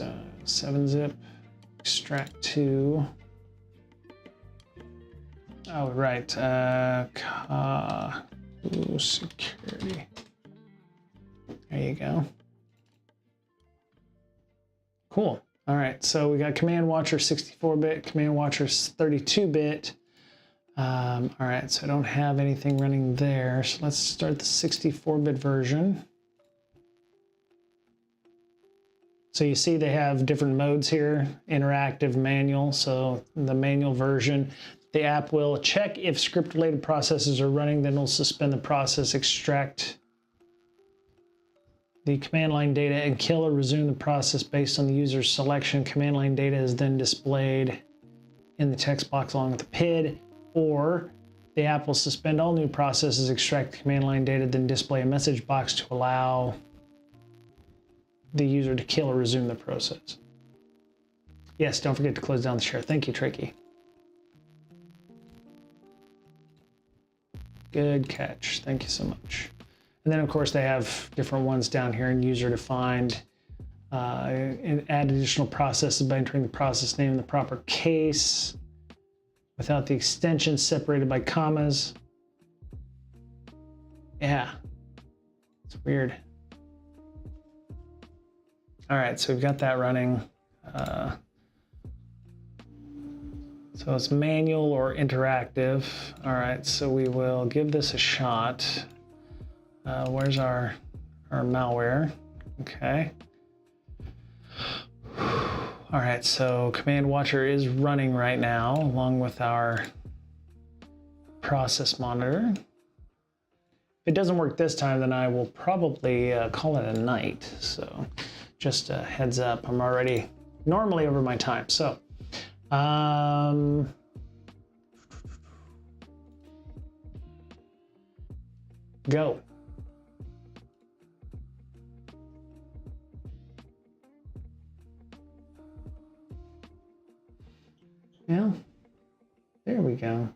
7-zip extract to. Oh, right. Security. There you go. Cool. All right. So we got command watcher 64-bit, command watcher 32-bit. All right. So I don't have anything running there. So let's start the 64-bit version. So you see they have different modes here, interactive, manual. So the manual version, the app will check if script-related processes are running, then it'll suspend the process, extract the command line data, and kill or resume the process based on the user's selection. Command line data is then displayed in the text box along with the PID, or the app will suspend all new processes, extract the command line data, then display a message box to allow the user to kill or resume the process. Yes, don't forget to close down the share. Thank you, Tricky. Good catch. Thank you so much. And then, of course, they have different ones down here in user defined. And add additional processes by entering the process name in the proper case without the extension separated by commas. Yeah, it's weird. All right, so we've got that running. So it's manual or interactive. All right, so we will give this a shot. Where's our malware? Okay. All right, so command watcher is running right now along with our process monitor. If it doesn't work this time, then I will probably call it a night. So just a heads up, I'm already normally over my time. So, go. Yeah, there we go.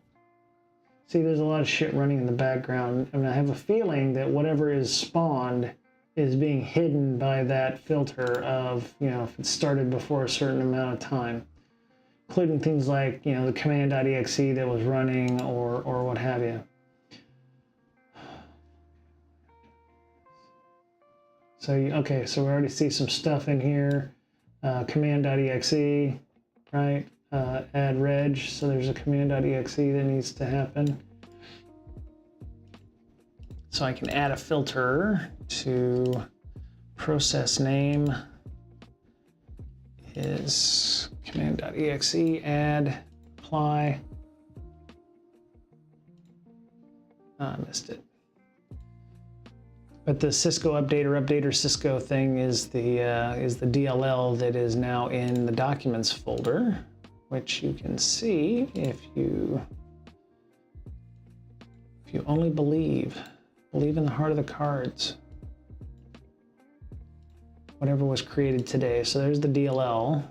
See, there's a lot of shit running in the background. I mean, I have a feeling that whatever is spawned is being hidden by that filter of, you know, if it started before a certain amount of time, including things like, you know, the command.exe that was running or what have you. So, okay, so we already see some stuff in here. Command.exe, right? Add reg, so there's a command.exe that needs to happen. So I can add a filter to process name is command.exe, add, apply. I missed it. But the Cisco updater Cisco thing is the DLL that is now in the documents folder, which you can see if you If you only believe in the heart of the cards. Whatever was created today. So there's the DLL.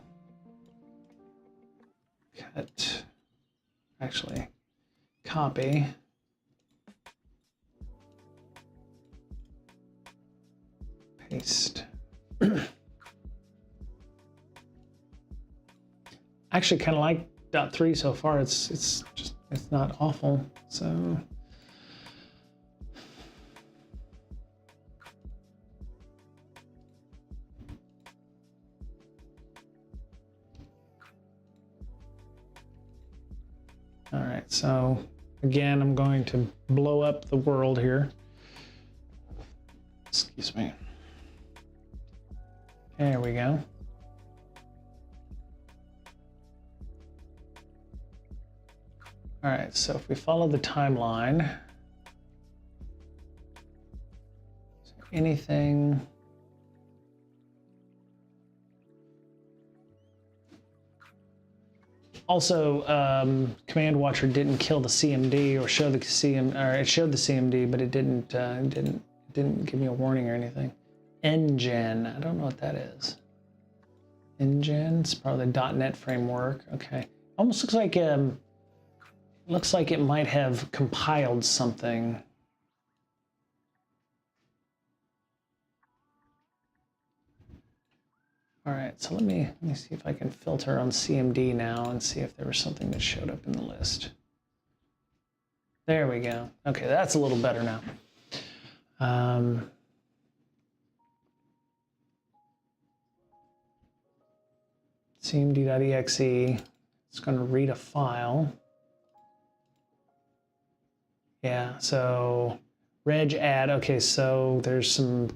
Cut. Actually, copy. Paste. Actually kind of like .3 so far. It's not awful. So all right, so again, I'm going to blow up the world here. Excuse me. There we go. All right, so if we follow the timeline, so anything. Also, Command Watcher didn't kill the CMD or show the or it showed the CMD, but it didn't give me a warning or anything. Engine, I don't know what that is. Engine, it's probably the .NET framework. Okay, almost looks like it might have compiled something. All right, so let me see if I can filter on CMD now and see if there was something that showed up in the list. There we go. Okay, that's a little better now. CMD.exe, it's going to read a file. Yeah, so reg add, okay, so there's some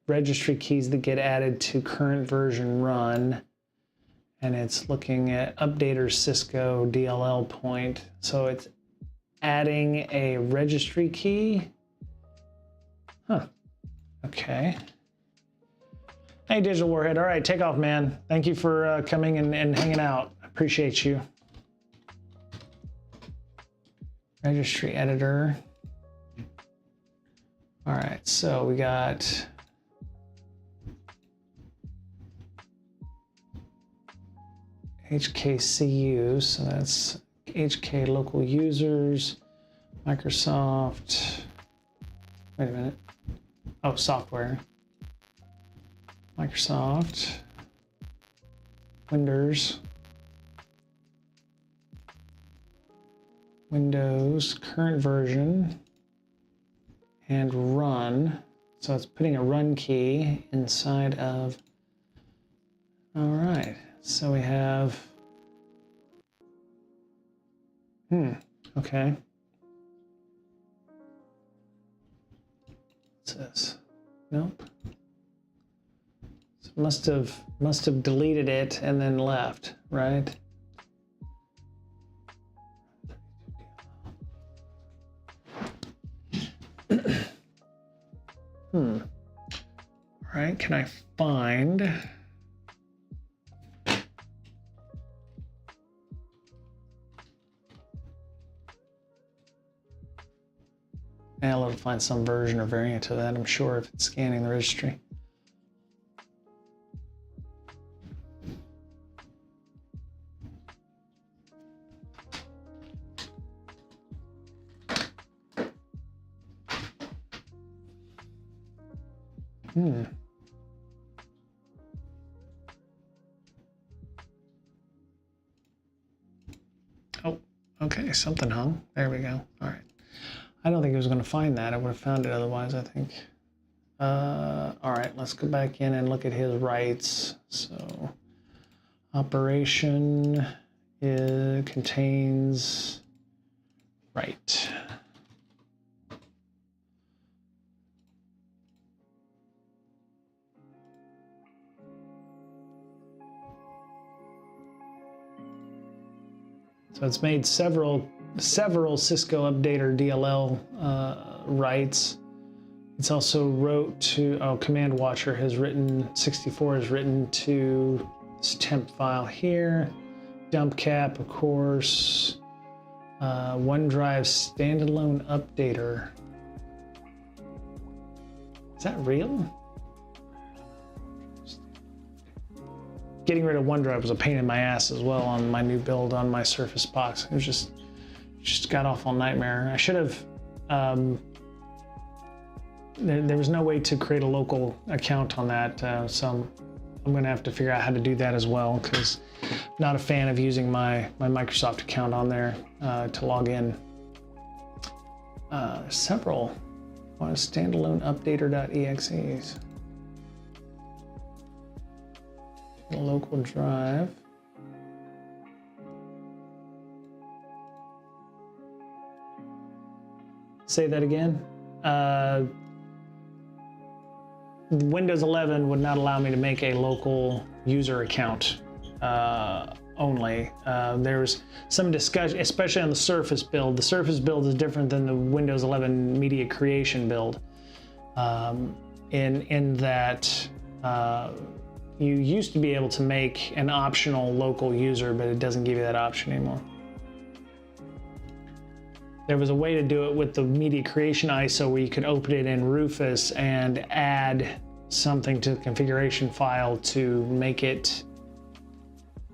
registry keys that get added to current version run, and it's looking at updater Cisco DLL point. So it's adding a registry key. Huh, okay. Hey, Digital Warhead, all right, take off, man. Thank you for coming and hanging out. I appreciate you. Registry editor. All right, so we got HKCU, so that's HK local users, Microsoft, wait a minute, oh, software, Microsoft, Windows, current version, and run. So it's putting a run key inside of, all right. So we have, okay. What's this? Nope. So must have deleted it and then left, right? All right, can I find? I'll have to find some version or variant of that, I'm sure, if it's scanning the registry. Oh, okay, something hung. There we go. All right. I don't think it was going to find that. I would have found it otherwise, I think. All right, let's go back in and look at his rights. So, operation contains right. So it's made several Cisco updater DLL rights. It's also wrote to, Command Watcher has written, 64 has written to this temp file here. Dump cap, of course. OneDrive standalone updater. Is that real? Getting rid of OneDrive was a pain in my ass as well on my new build on my Surface Box. It was just got awful nightmare. I should have. There was no way to create a local account on that, so I'm gonna have to figure out how to do that as well, because I'm not a fan of using my Microsoft account on there to log in. Several standalone updater.exes. A local drive. Say that again. Windows 11 would not allow me to make a local user account only. There's some discussion, especially on the Surface build. The Surface build is different than the Windows 11 media creation build, in that you used to be able to make an optional local user, but it doesn't give you that option anymore. There was a way to do it with the media creation ISO where you could open it in Rufus and add something to the configuration file to make it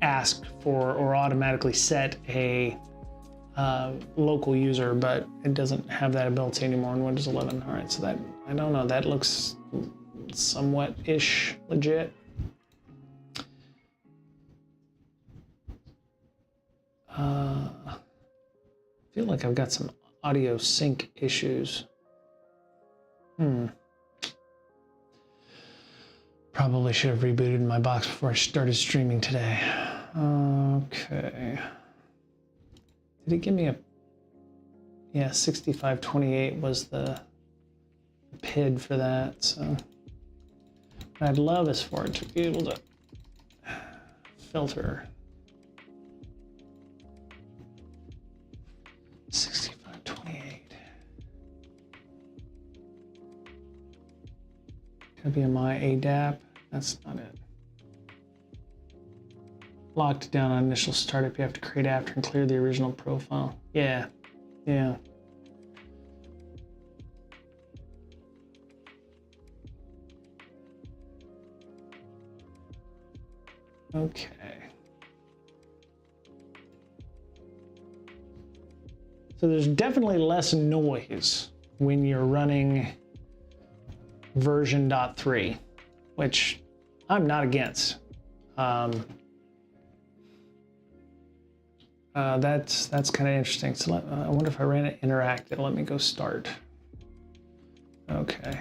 ask for or automatically set a local user, but it doesn't have that ability anymore in Windows 11. All right, so that, I don't know, that looks somewhat-ish legit. I feel like I've got some audio sync issues. Probably should have rebooted my box before I started streaming today. Okay. Did it give me a... Yeah, 6528 was the PID for that, so... What I'd love is for it to be able to filter. 6528. WMI ADAP. That's not it. Locked down on initial startup. You have to create after and clear the original profile. Yeah. Yeah. Okay. So there's definitely less noise when you're running version 3, which I'm not against. That's kind of interesting. So I wonder if I ran it interactive. Let me go start. Okay.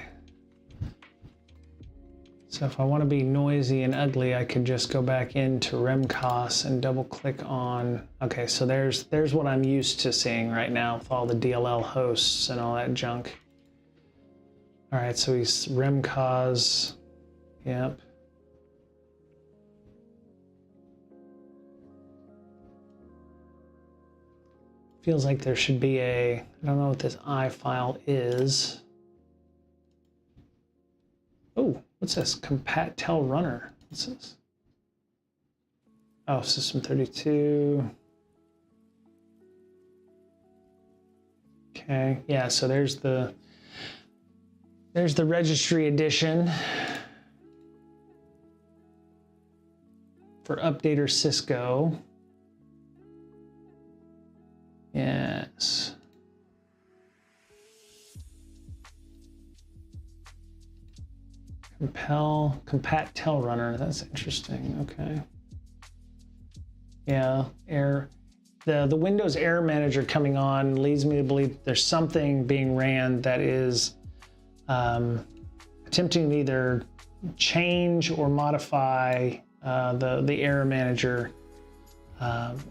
So if I want to be noisy and ugly, I could just go back into Remcos and double click on, okay, so there's what I'm used to seeing right now with all the DLL hosts and all that junk. All right, so he's Remcos, yep. Feels like there should be a, I don't know what this I file is. Oh, what's this? Compat-tel runner. What's this? Oh, System32. Okay, yeah, so there's the registry edition for Updater Cisco. Yes. Compat-tel runner. That's interesting. Okay. Yeah, the Windows Error Manager coming on leads me to believe there's something being ran that is attempting to either change or modify the Error Manager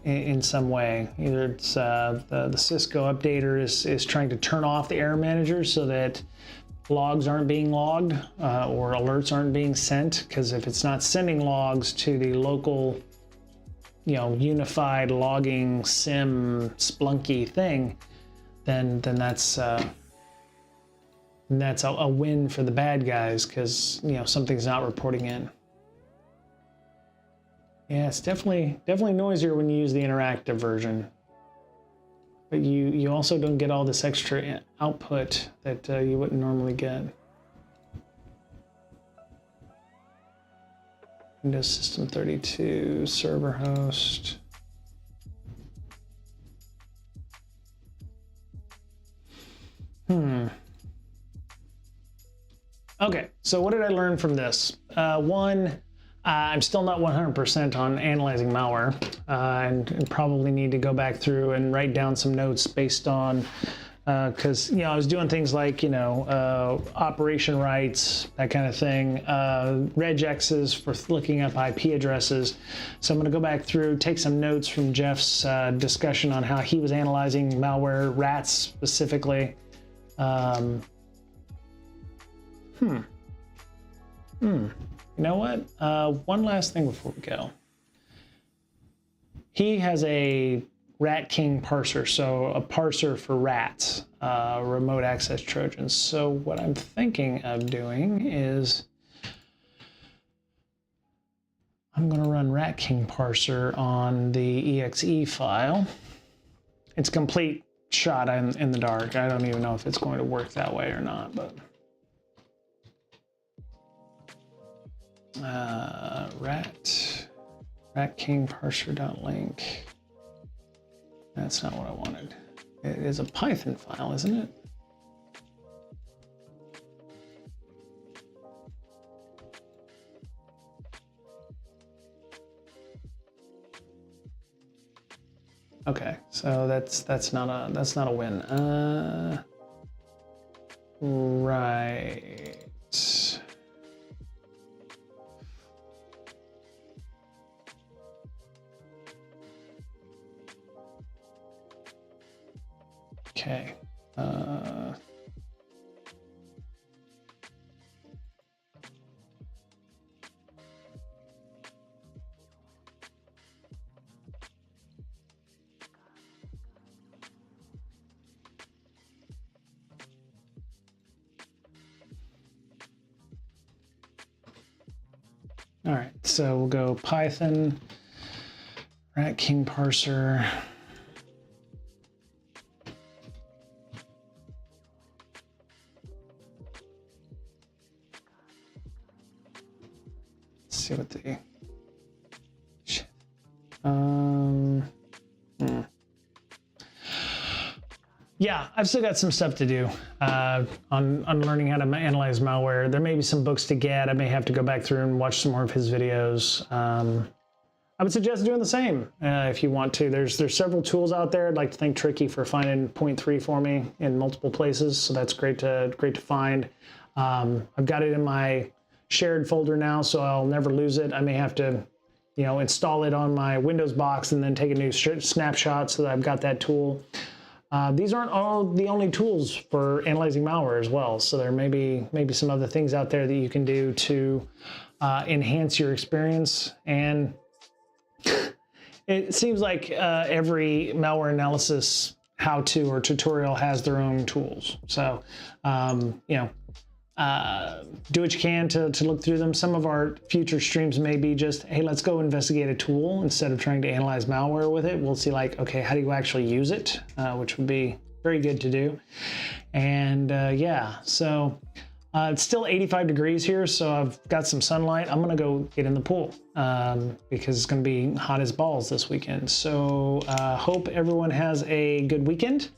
in some way. Either it's the Cisco updater is trying to turn off the Error Manager so that logs aren't being logged or alerts aren't being sent, because if it's not sending logs to the local, unified logging SIM Splunky thing, then that's a win for the bad guys, because something's not reporting in. Yeah, it's definitely noisier when you use the interactive version. but you also don't get all this extra output that you wouldn't normally get. Windows System 32, server host. Okay, so what did I learn from this? One, I'm still not 100% on analyzing malware, and probably need to go back through and write down some notes based on, because I was doing things like operation rights, that kind of thing, regexes for looking up IP addresses. So I'm going to go back through, take some notes from Jeff's discussion on how he was analyzing malware, rats specifically. You know what? One last thing before we go. He has a Rat King parser, so a parser for rats, remote access Trojans. So what I'm thinking of doing is I'm going to run Rat King parser on the exe file. It's a complete shot in the dark. I don't even know if it's going to work that way or not, but rat king parser.link. That's not what I wanted. It is a Python file, isn't it? Okay, so that's not a win. Right. Okay. All right, so we'll go Python, Rat King parser. Let's see what the shit. Yeah, I've still got some stuff to do on learning how to analyze malware. There may be some books to get. I may have to go back through and watch some more of his videos. I would suggest doing the same if you want to. There's several tools out there. I'd like to thank Tricky for finding 0.3 for me in multiple places, so that's great to find. I've got it in my shared folder now, so I'll never lose it. I may have to, install it on my Windows box and then take a new snapshot so that I've got that tool. These aren't all the only tools for analyzing malware as well. So there may be some other things out there that you can do to enhance your experience. And it seems like every malware analysis how-to or tutorial has their own tools. So, do what you can to look through them. Some of our future streams may be just, hey, let's go investigate a tool instead of trying to analyze malware with it. We'll see okay, how do you actually use it? Which would be very good to do. And yeah, so it's still 85 degrees here, so I've got some sunlight. I'm gonna go get in the pool because it's gonna be hot as balls this weekend. So hope everyone has a good weekend.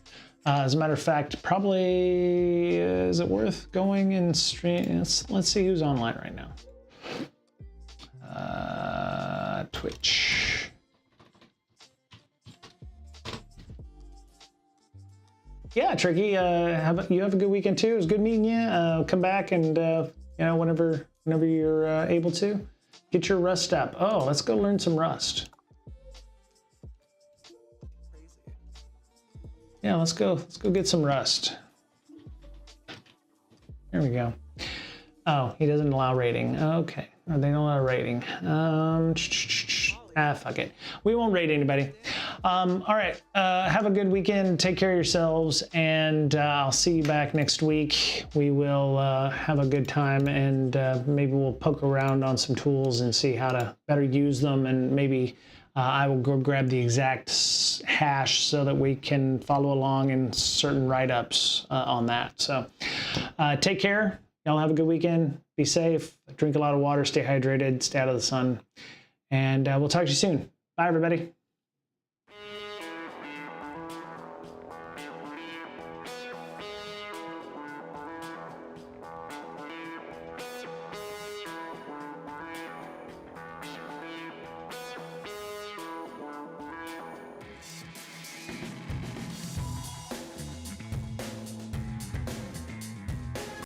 As a matter of fact, probably, is it worth going and stream? Let's see who's online right now. Twitch. Yeah, Tricky, you have a good weekend too. It was good meeting you. Come back and, whenever you're able to, get your Rust up. Oh, let's go learn some Rust. Yeah, let's go get some Rust. There we go. Oh, he doesn't allow rating. Okay, they don't allow rating. Fuck it. We won't rate anybody. All right, have a good weekend. Take care of yourselves, and I'll see you back next week. We will have a good time, and maybe we'll poke around on some tools and see how to better use them, and maybe I will go grab the exact hash so that we can follow along in certain write-ups on that. So take care. Y'all have a good weekend. Be safe. Drink a lot of water. Stay hydrated. Stay out of the sun. And we'll talk to you soon. Bye, everybody.